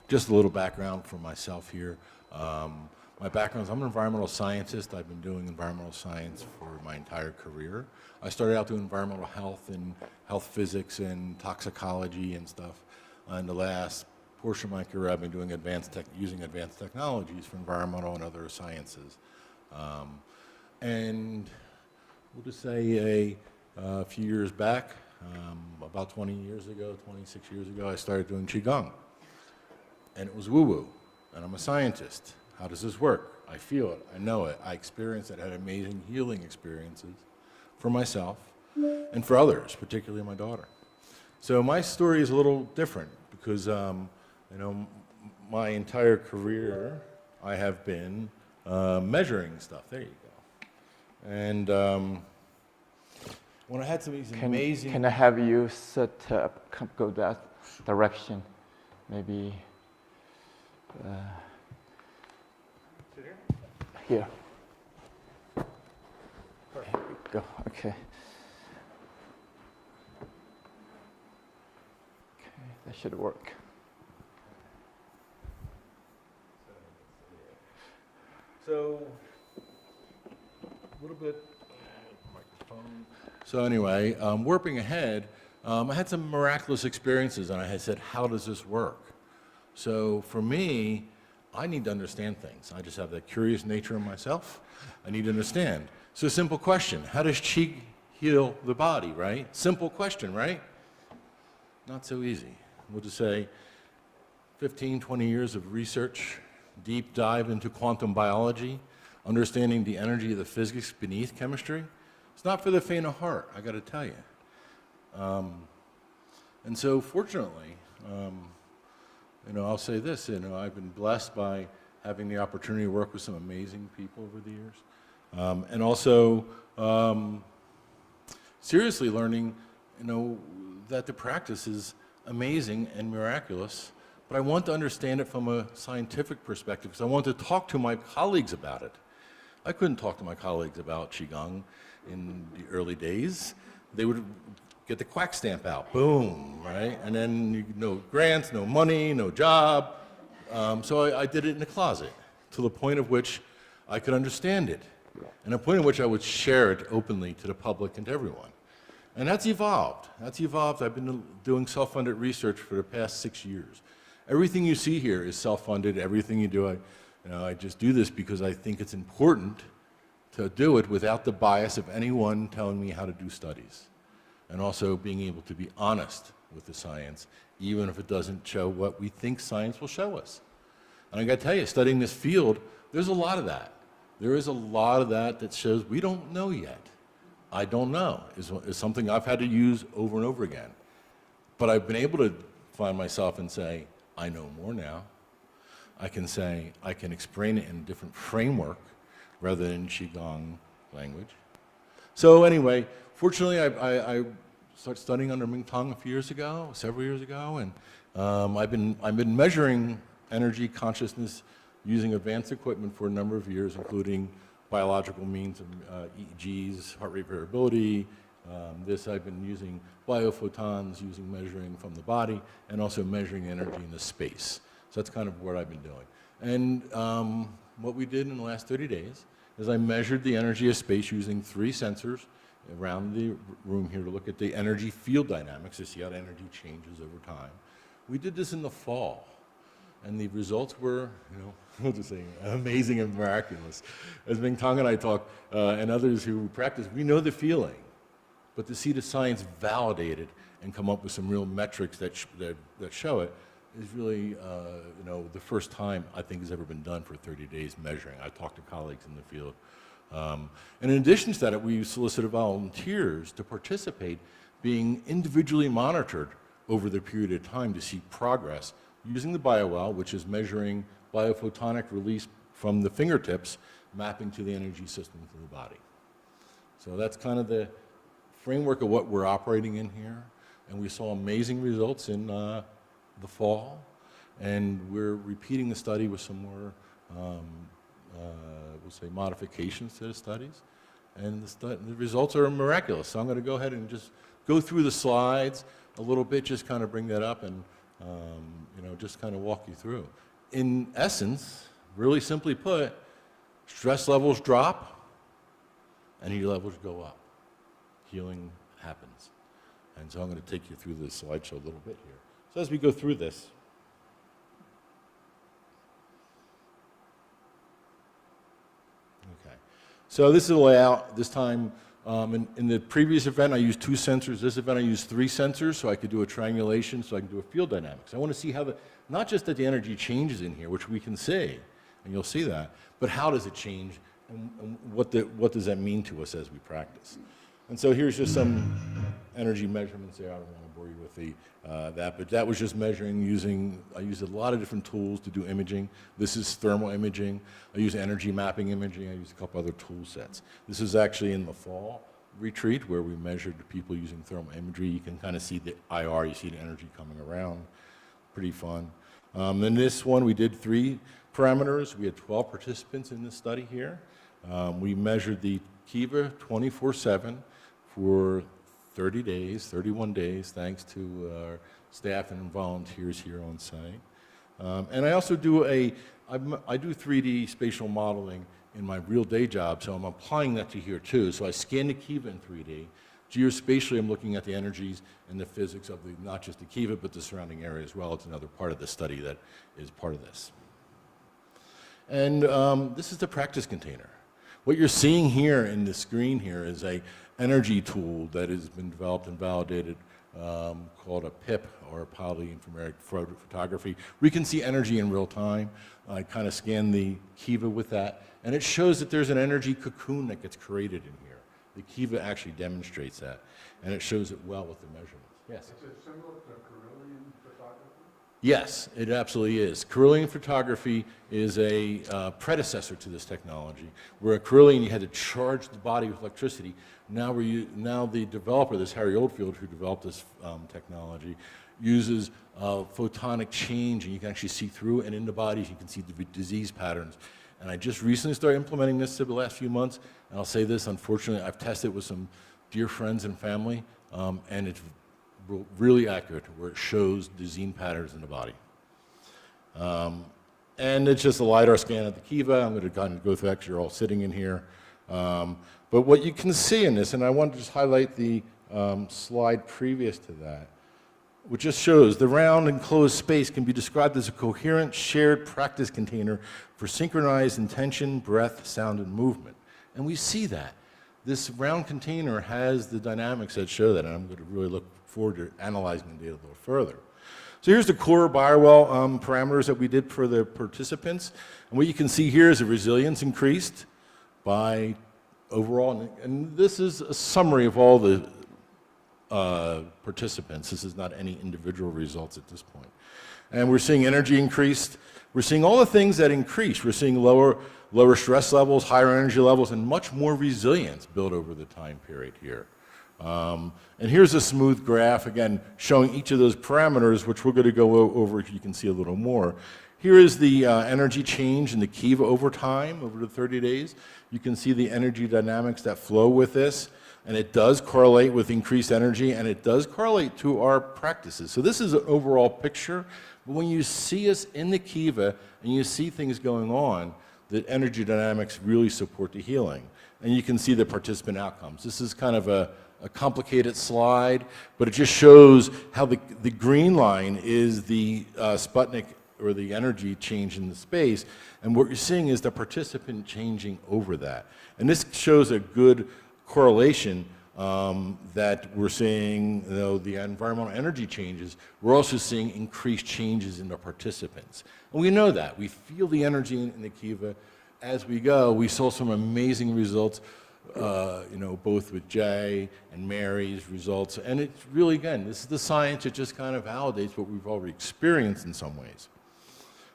Just a little background for myself here. My background is I'm an environmental scientist. I've been doing environmental science for my entire career. I started out doing environmental health and health physics and toxicology and stuff. In the last portion of my career, I've been doing using advanced technologies for environmental and other sciences. And we'll just say a few years back, about 26 years ago, I started doing Qigong. And it was woo-woo, and I'm a scientist. How does this work? I feel it, I know it, I experience it, I had amazing healing experiences for myself and for others, particularly my daughter. So my story is a little different because, my entire career I have been measuring stuff. There you go. And when I had some of these amazing... Can I have you set up, go that direction? Maybe... here. Here we go. Okay. Okay, that should work. So, a little bit, microphone. So anyway, warping ahead, I had some miraculous experiences, and I had said, how does this work? So for me, I need to understand things. I just have that curious nature in myself. I need to understand. So simple question, how does Qi heal the body, right? Simple question, right? Not so easy. We'll just say 15, 20 years of research, deep dive into quantum biology, understanding the energy of the physics beneath chemistry. It's not for the faint of heart, I gotta tell you. And so fortunately, I'll say this, I've been blessed by having the opportunity to work with some amazing people over the years. And also, seriously learning, that the practice is amazing and miraculous, but I want to understand it from a scientific perspective because I want to talk to my colleagues about it. I couldn't talk to my colleagues about Qigong in the early days. They would get the quack stamp out, boom, right? And then no grants, no money, no job. So I did it in the closet to the point of which I could understand it, and a point at which I would share it openly to the public and to everyone. And that's evolved. I've been doing self-funded research for the past 6 years. Everything you see here is self-funded. Everything you do, I just do this because I think it's important to do it without the bias of anyone telling me how to do studies. And also being able to be honest with the science, even if it doesn't show what we think science will show us. And I got to tell you, studying this field, there's a lot of that. There is a lot of that that shows we don't know yet. I don't know is something I've had to use over and over again. But I've been able to find myself and say, I know more now. I can say, I can explain it in a different framework rather than Qigong language. So anyway, fortunately, I started studying under Mingtong a few years ago, several years ago, and I've been measuring energy consciousness using advanced equipment for a number of years, including biological means of EEGs, heart rate variability. I've been using biophotons, measuring from the body, and also measuring energy in the space. So that's kind of what I've been doing. And what we did in the last 30 days is I measured the energy of space using 3 sensors around the room here to look at the energy field dynamics to see how energy changes over time. We did this in the fall, and the results were, we'll just say, amazing and miraculous. As Mingtong and I talk, and others who practice, we know the feeling, but to see the science validated and come up with some real metrics that show it is really, the first time I think has ever been done for 30 days measuring. I talked to colleagues in the field. And in addition to that, we solicited volunteers to participate, being individually monitored over the period of time to see progress using the BioWell, which is measuring biophotonic release from the fingertips, mapping to the energy system to the body. So that's kind of the framework of what we're operating in here. And we saw amazing results in the fall. And we're repeating the study with some more, we'll say, modifications to the studies. And the results are miraculous. So I'm going to go ahead and just go through the slides a little bit, just kind of bring that up and just kind of walk you through. In essence, really simply put, stress levels drop, energy levels go up. Healing happens. And so I'm going to take you through this slideshow a little bit here. So as we go through this, okay. So this is the layout. This time, in the previous event, I used 2 sensors. This event, I used 3 sensors, so I could do a triangulation, so I can do a field dynamics. I want to see how not just that the energy changes in here, which we can see, and you'll see that, but how does it change, and what does that mean to us as we practice? And so here's just some energy measurements there. I don't want to bore you with that, but that was just measuring I used a lot of different tools to do imaging. This is thermal imaging. I use energy mapping imaging. I use a couple other tool sets. This is actually in the fall retreat where we measured people using thermal imagery. You can kind of see the IR, you see the energy coming around. Pretty fun. In this one, we did 3 parameters. We had 12 participants in this study here. We measured the Kiva 24/7 for 30 days, 31 days, thanks to our staff and volunteers here on site. And I also do I do 3D spatial modeling in my real day job, so I'm applying that to here too. So I scan the Kiva in 3D. Geospatially, I'm looking at the energies and the physics of not just the Kiva, but the surrounding area as well. It's another part of the study that is part of this. And this is the practice container. What you're seeing here in the screen here is a energy tool that has been developed and validated called a PIP, or polyinfrared photography. We can see energy in real time. I kind of scan the Kiva with that, and it shows that there's an energy cocoon that gets created in here. The Kiva actually demonstrates that, and it shows it well with the measurements. Yes? Is it similar to Carillion photography? Yes, it absolutely is. Carillion photography is a predecessor to this technology, where at Carillion you had to charge the body with electricity. Now the developer, this Harry Oldfield, who developed this technology, uses photonic change, and you can actually see through, and in the bodies you can see the disease patterns. And I just recently started implementing this over the last few months, and I'll say this, unfortunately, I've tested it with some dear friends and family, and it's really accurate, where it shows disease patterns in the body. And it's just a LiDAR scan of the Kiva. I'm going to kind of go through, actually, you're all sitting in here. But what you can see in this, and I want to just highlight the slide previous to that, which just shows the round enclosed space can be described as a coherent shared practice container for synchronized intention, breath, sound, and movement. And we see that. This round container has the dynamics that show that, and I'm going to really look forward to analyzing the data a little further. So here's the core biowell parameters that we did for the participants. And what you can see here is the resilience increased by overall, and this is a summary of all the participants. This is not any individual results at this point. And we're seeing energy increased. We're seeing all the things that increase. We're seeing lower stress levels, higher energy levels, and much more resilience built over the time period here. And here's a smooth graph, again, showing each of those parameters, which we're going to go over if you can see a little more. Here is the energy change in the Kiva over time, over the 30 days. You can see the energy dynamics that flow with this, and it does correlate with increased energy, and it does correlate to our practices. So this is an overall picture, but when you see us in the Kiva and you see things going on, the energy dynamics really support the healing. And you can see the participant outcomes. This is kind of a complicated slide, but it just shows how the green line is the Sputnik, or the energy change in the space, and what you're seeing is the participant changing over that. And this shows a good correlation that we're seeing, you know, the environmental energy changes. We're also seeing increased changes in the participants. And we know that. We feel the energy in the Kiva as we go. We saw some amazing results, you know, both with Jay and Mary's results. And it's really, again, this is the science. It just kind of validates what we've already experienced in some ways.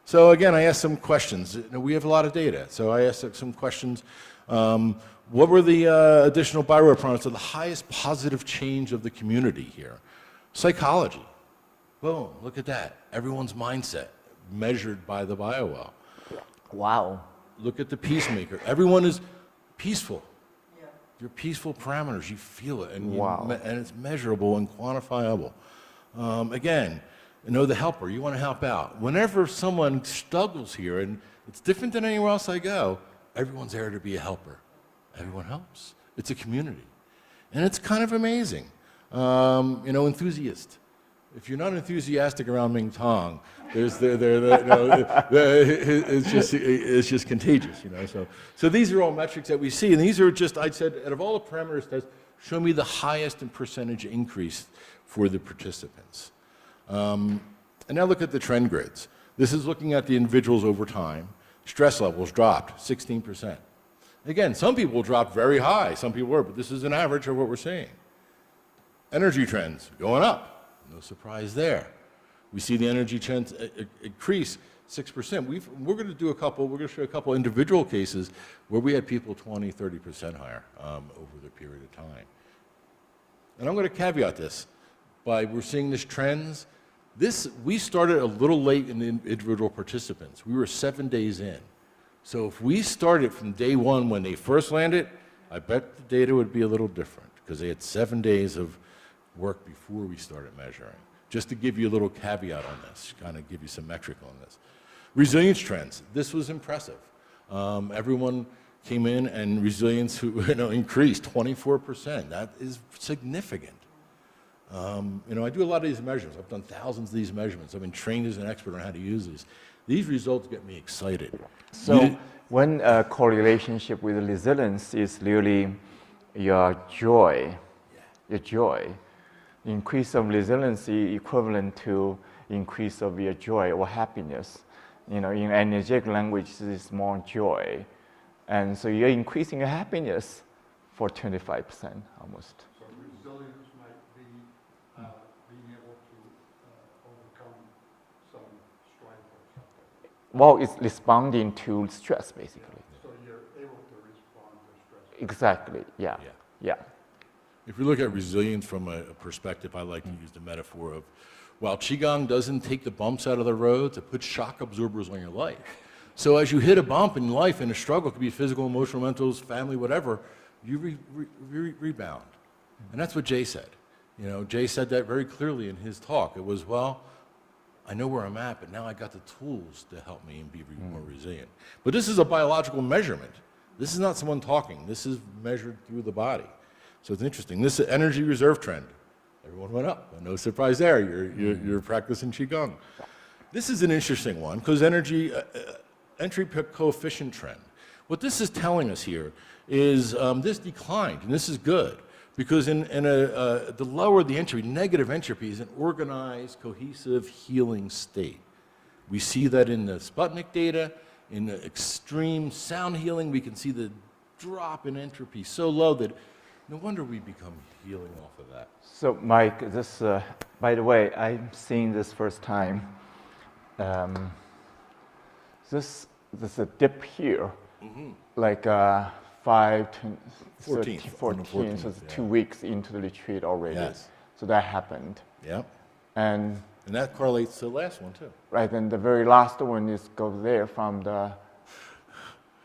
So again, I asked some questions. You know, we have a lot of data. So I asked some questions. What were the additional bioreferences of the highest positive change of the community here? Psychology. Boom, look at that. Everyone's mindset measured by the biowell. Wow. Look at the peacemaker. Everyone is peaceful. Yeah. Your peaceful parameters, you feel it, and, and it's measurable and quantifiable. Again, you know, the helper, you want to help out. Whenever someone struggles here, and it's different than anywhere else I go, everyone's there to be a helper. Everyone helps. It's a community. And it's kind of amazing. You know, enthusiast. If you're not enthusiastic around Mingtong, it's just contagious, you know. So these are all metrics that we see, and these are just, I said, out of all the parameters tests, show me the highest in percentage increase for the participants. And now look at the trend grids. This is looking at the individuals over time. Stress levels dropped 16%. Again, some people dropped very high, some people were, but this is an average of what we're seeing. Energy trends going up. No surprise there. We see the energy trends increase 6%. We're going to do we're going to show a couple individual cases where we had people 20, 30% higher over the period of time. And I'm going to caveat this by we're seeing these trends. We started a little late in the individual participants. We were 7 days in. So if we started from day one when they first landed, I bet the data would be a little different because they had 7 days of work before we started measuring. Just to give you a little caveat on this, kind of give you some metric on this. Resilience trends, this was impressive. Everyone came in and resilience increased 24%. That is significant. You know, I do a lot of these measurements. I've done thousands of these measurements. I've been trained as an expert on how to use these. These results get me excited. So one correlationship with resilience is really your joy. Your joy. Increase of resiliency equivalent to increase of your joy or happiness. You know, in energetic language, this is more joy. And so you're increasing your happiness for 25% almost. So resilience might be being able to overcome some strife or something. Well, it's responding to stress, basically. So you're able to respond to stress. Exactly, yeah. If we look at resilience from a perspective, I like to use the metaphor of, while Qigong doesn't take the bumps out of the roads, it puts shock absorbers on your life. So as you hit a bump in life, in a struggle, it could be physical, emotional, mental, family, whatever, you rebound. And that's what Jay said. You know, Jay said that very clearly in his talk. It was, well, I know where I'm at, but now I got the tools to help me and be more resilient. But this is a biological measurement. This is not someone talking. This is measured through the body. So it's interesting. This is energy reserve trend. Everyone went up. No surprise there. You're practicing Qigong. This is an interesting one because entry coefficient trend. What this is telling us here is this declined, and this is good. Because the lower the entropy, negative entropy is an organized, cohesive, healing state. We see that in the Sputnik data. In the extreme sound healing, we can see the drop in entropy so low that no wonder we become healing off of that. So, Mike, this, by the way, I'm seeing this first time. This is a dip here, like 5 to 14th, 14, so it's yeah. 2 weeks into the retreat already. Yes. So that happened. Yep. And that correlates to the last one, too. right, and the very last one is go there from the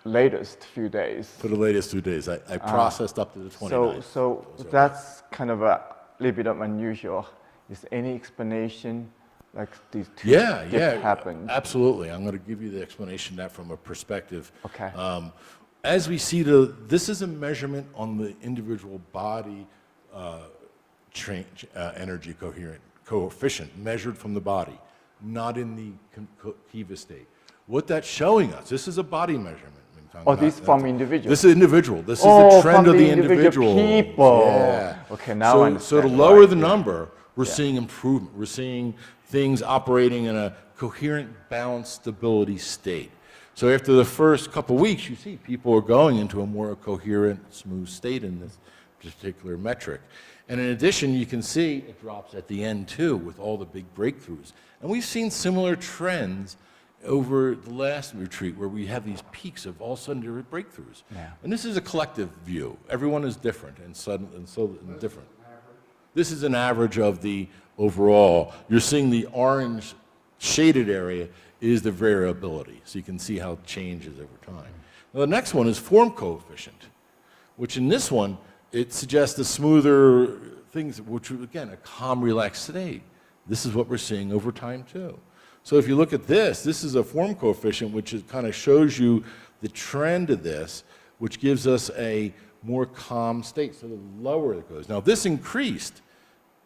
latest few days. For the latest 2 days. I processed up to the 29th. So that's kind of a little bit of unusual. Is any explanation like these two dips happened? Absolutely. I'm going to give you the explanation of that from a perspective. Okay. As we see, this is a measurement on the individual body energy coefficient measured from the body, not in the Kiva state. What that's showing us, this is a body measurement. Oh, this from individual. This is individual. This is the trend of the individual people. Yeah. Okay, now I understand. So to lower the number, we're seeing improvement. We're seeing things operating in a coherent, balanced, stability state. So after the first couple weeks, you see people are going into a more coherent, smooth state in this particular metric. And in addition, you can see it drops at the end too with all the big breakthroughs. And we've seen similar trends over the last retreat where we have these peaks of all sudden breakthroughs. Yeah. And this is a collective view. Everyone is different and so different. This is an average of the overall. You're seeing the orange shaded area is the variability. So you can see how it changes over time. Now the next one is form coefficient, which in this one, it suggests the smoother things, which are, again, a calm, relaxed state. This is what we're seeing over time, too. So if you look at this is a form coefficient, which kind of shows you the trend of this, which gives us a more calm state. So the lower it goes. Now, if this increased,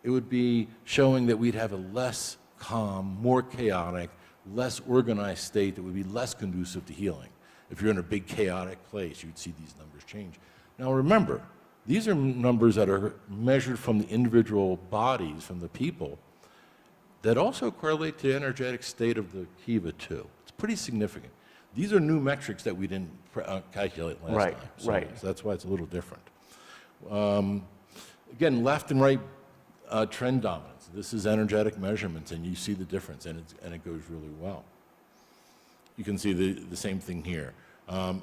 it would be showing that we'd have a less calm, more chaotic, less organized state that would be less conducive to healing. If you're in a big chaotic place, you'd see these numbers change. Now remember, these are numbers that are measured from the individual bodies, from the people, that also correlate to the energetic state of the Kiva too. It's pretty significant. These are new metrics that we didn't calculate last time. So that's why it's a little different. Again, left and right trend dominance. This is energetic measurements, and you see the difference, and it goes really well. You can see the same thing here.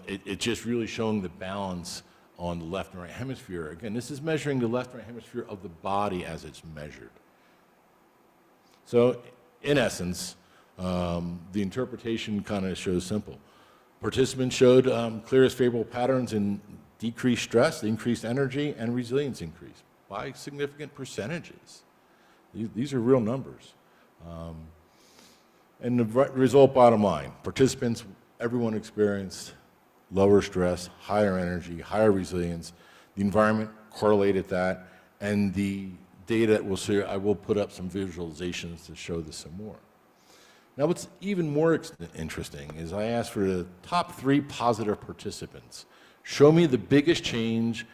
It's just really showing the balance on the left and right hemisphere. Again, this is measuring the left and right hemisphere of the body as it's measured. So, in essence, the interpretation kind of shows simple. Participants showed clearest favorable patterns in decreased stress, increased energy, and resilience increase by significant percentages. These are real numbers. And the result, bottom line, participants, everyone experienced lower stress, higher energy, higher resilience. The environment correlated that, and the data that we'll see, I will put up some visualizations to show this some more. Now, what's even more interesting is I asked for the top 3 positive participants. Show me the biggest change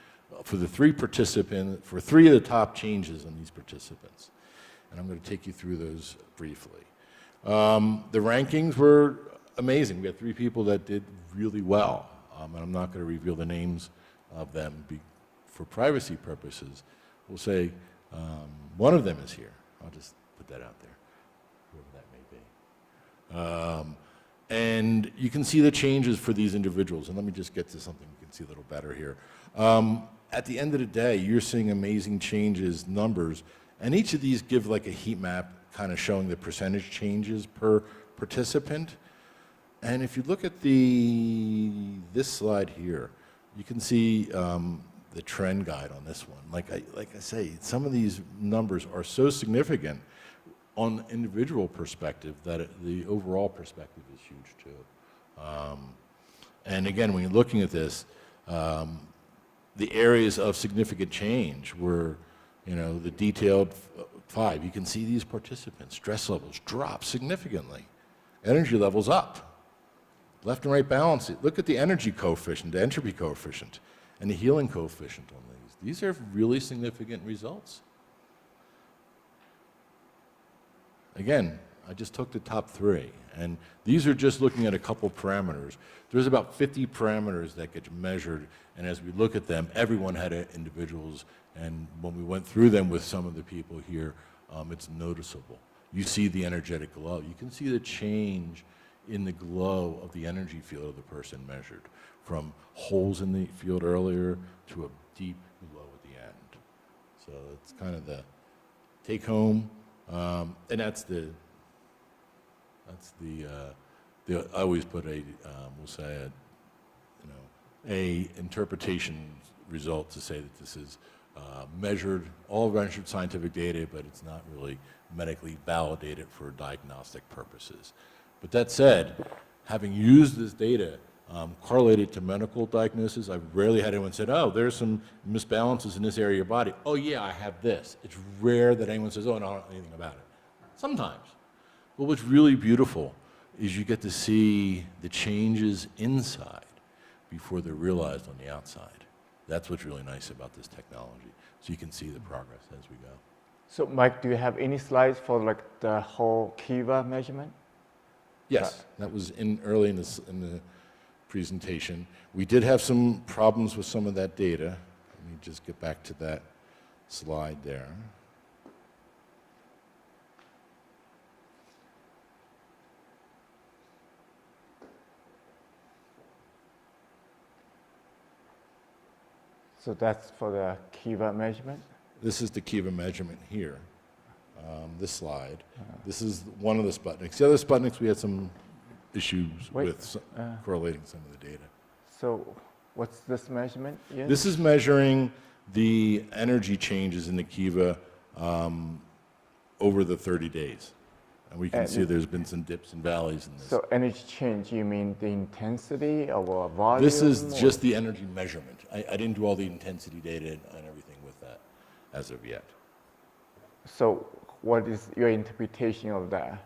for the 3 participants, for 3 of the top changes in these participants. And I'm going to take you through those briefly. The rankings were amazing. We had 3 people that did really well. And I'm not going to reveal the names of them for privacy purposes. We'll say one of them is here. I'll just put that out there, whoever that may be. And you can see the changes for these individuals. And let me just get to something you can see a little better here. At the end of the day, you're seeing amazing changes, numbers, and each of these give like a heat map kind of showing the percentage changes per participant. And if you look at this slide here, you can see the trend guide on this one. Like I say, some of these numbers are so significant on the individual perspective that the overall perspective is huge too. And again, when you're looking at this, the areas of significant change were, the detailed 5. You can see these participants, stress levels drop significantly, energy levels up. Left and right balance. Look at the energy coefficient, the entropy coefficient, and the healing coefficient on these These are really significant results. Again, I just took the top 3, and these are just looking at a couple parameters. There's about 50 parameters that get measured, and as we look at them, everyone had individuals, and when we went through them with some of the people here, it's noticeable. You see the energetic glow. You can see the change in the glow of the energy field of the person measured, from holes in the field earlier to a deep glow at the end. So it's kind of the take home, and that's the I always put a we'll say a interpretation result to say that this is all measured scientific data, but it's not really medically validated for diagnostic purposes. But that said, having used this data correlated to medical diagnosis, I've rarely had anyone say, oh, there's some misbalances in this area of your body. Oh yeah, I have this. It's rare that anyone says, oh, no, I don't know anything about it. Sometimes. But what's really beautiful is you get to see the changes inside before they're realized on the outside. That's what's really nice about this technology. So you can see the progress as we go. So Mike, do you have any slides for like the whole Kiva measurement? Yes, that was early in the presentation. We did have some problems with some of that data. Let me just get back to that slide there. So that's for the Kiva measurement? This is the Kiva measurement here, this slide. This is one of the Sputniks. The other Sputniks, we had some issues with correlating some of the data. So what's this measurement? Yes? This is measuring the energy changes in the Kiva over the 30 days. And we can see there's been some dips and valleys in this. So energy change, you mean the intensity or volume? This is just the energy measurement. I didn't do all the intensity data and everything with that as of yet. So what is your interpretation of that?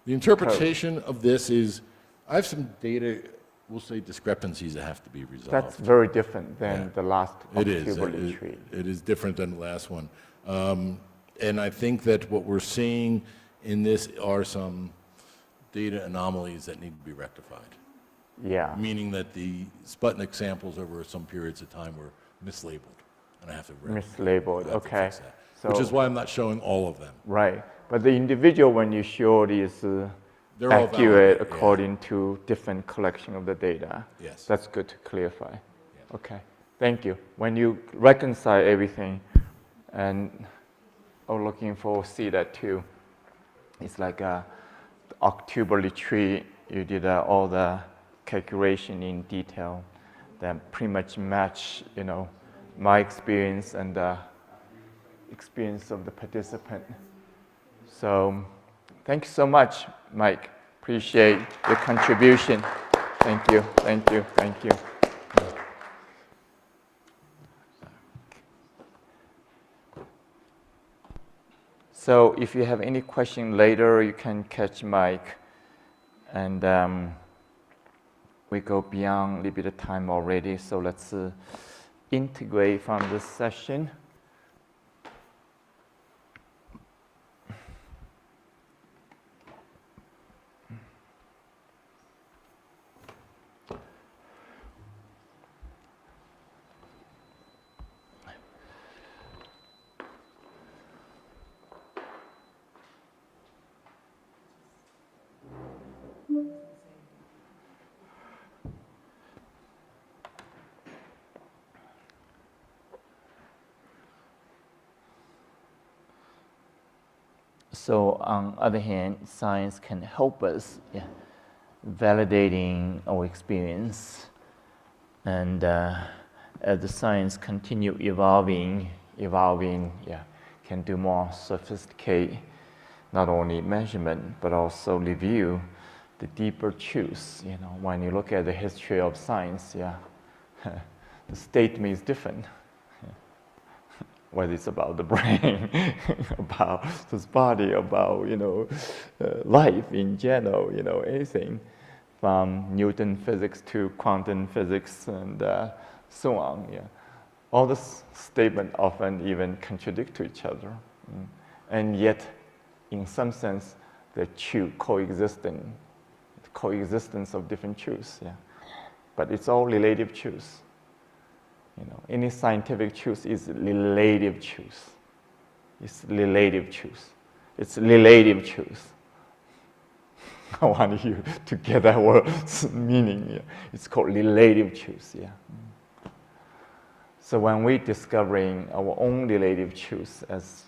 The interpretation of this is, I have some data, we'll say discrepancies that have to be resolved. That's very different than the last October retreat. It is different than the last one. And I think that what we're seeing in this are some data anomalies that need to be rectified. Yeah. Meaning that the Sputnik samples over some periods of time were mislabeled. And I have to mislabeled, okay. fix that. So, which is why I'm not showing all of them. Right. But the individual, when you show is They're all accurate valid, according to different collection of the data. Yes. That's good to clarify. Yeah. Okay. Thank you. When you reconcile everything, and I'm looking for see that too. It's like the October retreat, you did all the calculation in detail that pretty much match, my experience and the experience of the participant. So thank you so much, Mike. Appreciate your contribution. Thank you, thank you, thank you. So if you have any question later, you can catch Mike. And we go beyond a little bit of time already, so let's integrate from this session. So on the other hand, science can help us validating our experience. And as the science continue evolving, can do more sophisticated, not only measurement, but also review the deeper truths. When you look at the history of science, the statement is different. Whether it's about the brain, about this body, about life in general, anything from Newton physics to quantum physics and so on. All this statement often even contradict to each other. And yet, in some sense, they're true, coexisting, coexistence of different truths. Yeah. But it's all relative truths. You know, any scientific truth is relative truth. It's relative truth. It's relative truth. I want you to get that word's meaning. Yeah. It's called relative truth. Yeah. So when we're discovering our own relative truth as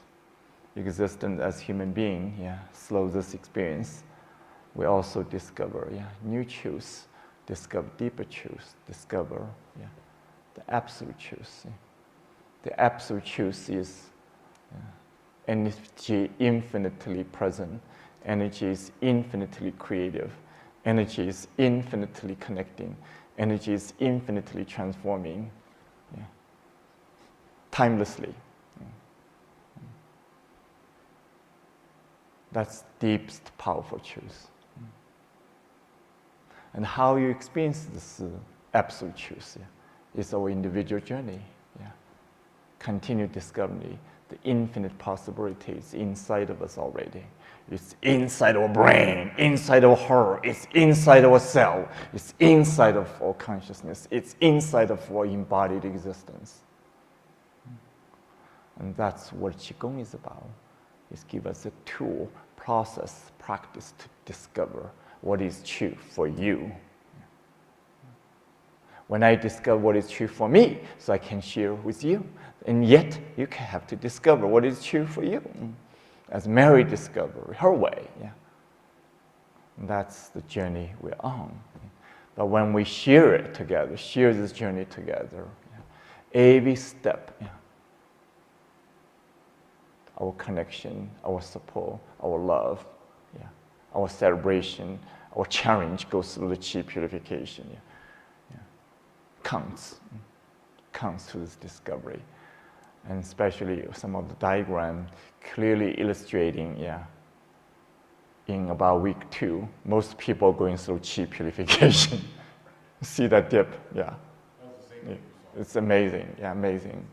existence as human being, yeah, slow this experience, we also discover, yeah, new truths, discover deeper truths, discover, yeah, the absolute truth. Yeah. The absolute truth is energy infinitely present. Energy is infinitely creative. Energy is infinitely connecting. Energy is infinitely transforming, yeah, timelessly. That's deepest, powerful truth. And how you experience this absolute truth, yeah, is our individual journey. Yeah. Continue discovering the infinite possibilities inside of us already. It's inside our brain, inside our heart, it's inside our cell, it's inside of our consciousness, it's inside of our embodied existence. And that's what Qigong is about. It's give us a tool, process, practice to discover what is true for you. When I discover what is true for me, so I can share with you. And yet, you have to discover what is true for you. As Mary discovered her way. Yeah. And that's the journey we're on. But when we share it together, share this journey together, yeah, every step, yeah, our connection, our support, our love, yeah, our celebration, our challenge goes through the Qi purification. Yeah. Yeah. Counts to this discovery. And especially some of the diagram clearly illustrating, yeah, in about week 2, most people going through Qi purification. See that dip? Yeah. Yeah. It's amazing. Yeah, amazing.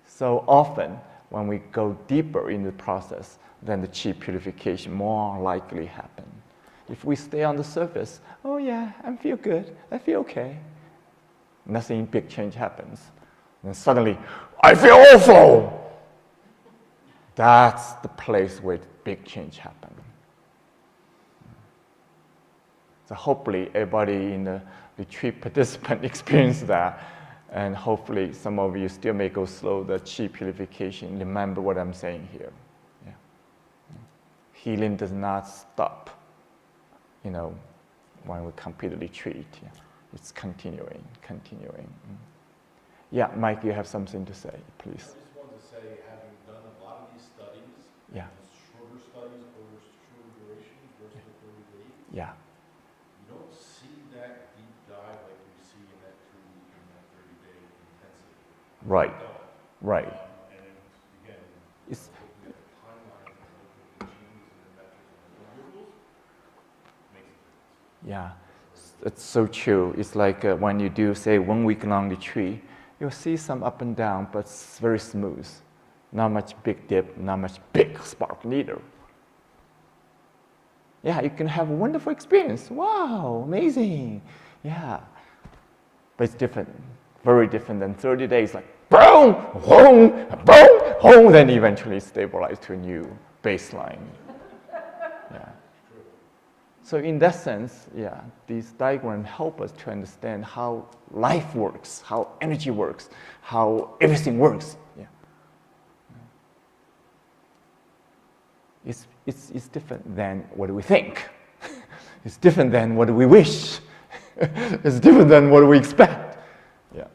So often, when we go deeper in the process, then the Qi purification more likely happen. If we stay on the surface, oh yeah, I feel good, I feel okay. Nothing big change happens. And suddenly, I feel awful. That's the place where big change happens. So hopefully everybody in the retreat participant experienced that. And hopefully some of you still may go slow the Qi purification. Remember what I'm saying here. Yeah. Healing does not stop, you know, when we complete the retreat. Yeah. It's continuing. Yeah, Mike, you have something to say, please. I just wanted to say, having done a lot of these studies, yeah, shorter studies over shorter durations versus the 30 days, yeah, you don't see that deep dive like you see in that 2-week and that 30-day intensity. right, right. And again, It's, looking at the timeline and looking at the changes in the metrics and the deliverables makes a difference. yeah, it's so true. It's like when you do, say, 1 week long retreat, you'll see some up and down, but it's very smooth. Not much big dip, not much big spark neither. Yeah, you can have a wonderful experience. Wow, amazing. Yeah. But it's different, very different than 30 days, like boom, boom, boom, boom, then eventually stabilize to a new baseline. Yeah. So in that sense, yeah, these diagrams help us to understand how life works, how energy works, how everything works. Yeah. It's different than what we think. It's different than what we wish. It's different than what we expect. Yeah.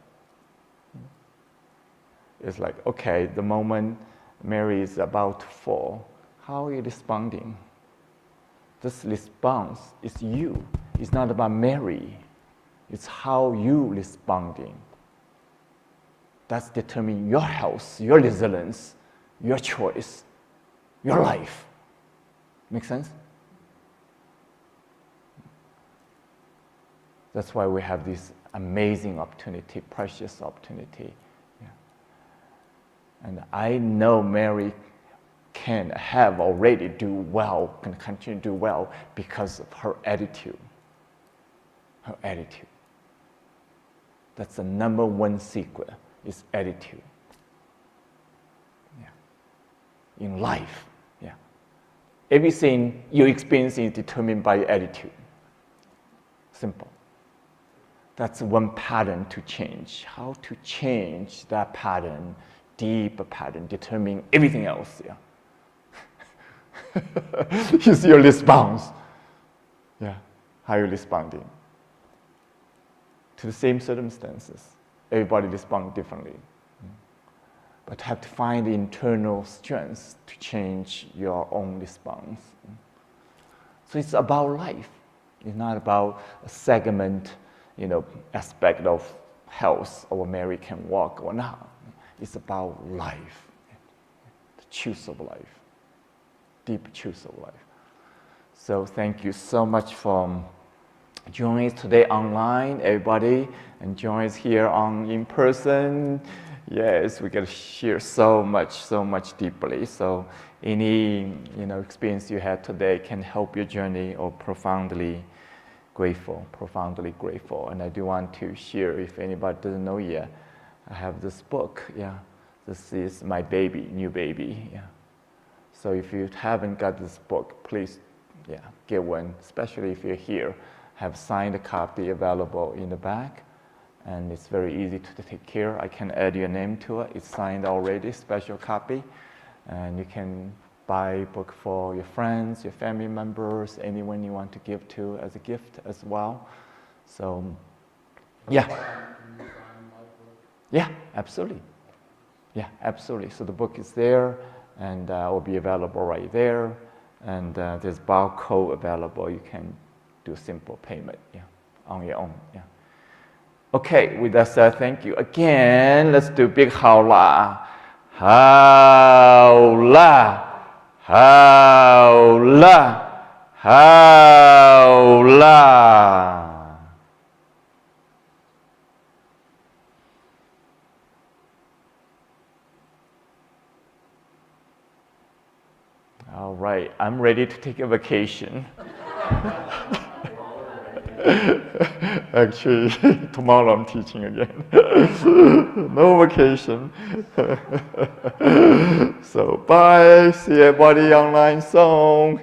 It's like, okay, the moment Mary is about to fall, how are you responding? This response is you. It's not about Mary. It's how you responding. That's determining your health, your resilience, your choice, your life. Make sense? That's why we have this Amazing opportunity, precious opportunity. Yeah. And I know Mary can have already do well, can continue to do well because of her attitude. Her attitude. That's the number one secret, is attitude. Yeah. In life, yeah. Everything you experience is determined by your attitude. Simple. That's one pattern to change. How to change that pattern, deeper pattern, determine everything else, yeah. Is your response. Yeah, how are you responding to the same circumstances? Everybody responds differently. But have to find the internal strength to change your own response. So it's about life. It's not about a segment, aspect of health, or Mary can walk or not. It's about life, the choice of life. Deep choice of life. So thank you so much for joining us today online, everybody, and join us here in person. Yes, we get to share so much deeply. So any experience you had today can help your journey, or profoundly grateful. And I do want to share, if anybody doesn't know yet, I have this book. Yeah, this is my baby, new baby. Yeah. So if you haven't got this book, please, get one. Especially if you're here, have signed a copy available in the back, and it's very easy to take care. I can add your name to it. It's signed already, special copy, and you can buy a book for your friends, your family members, anyone you want to give to as a gift as well. So, yeah. Yeah, absolutely. Yeah, absolutely. So the book is there, and will be available right there. And there's barcode available. You can do simple payment, on your own. Yeah. Okay, with that said, thank you again. Let's do big howla. Howla. Howla. Howla. All right, I'm ready to take a vacation. Actually, tomorrow I'm teaching again. No vacation. So bye, see everybody online soon.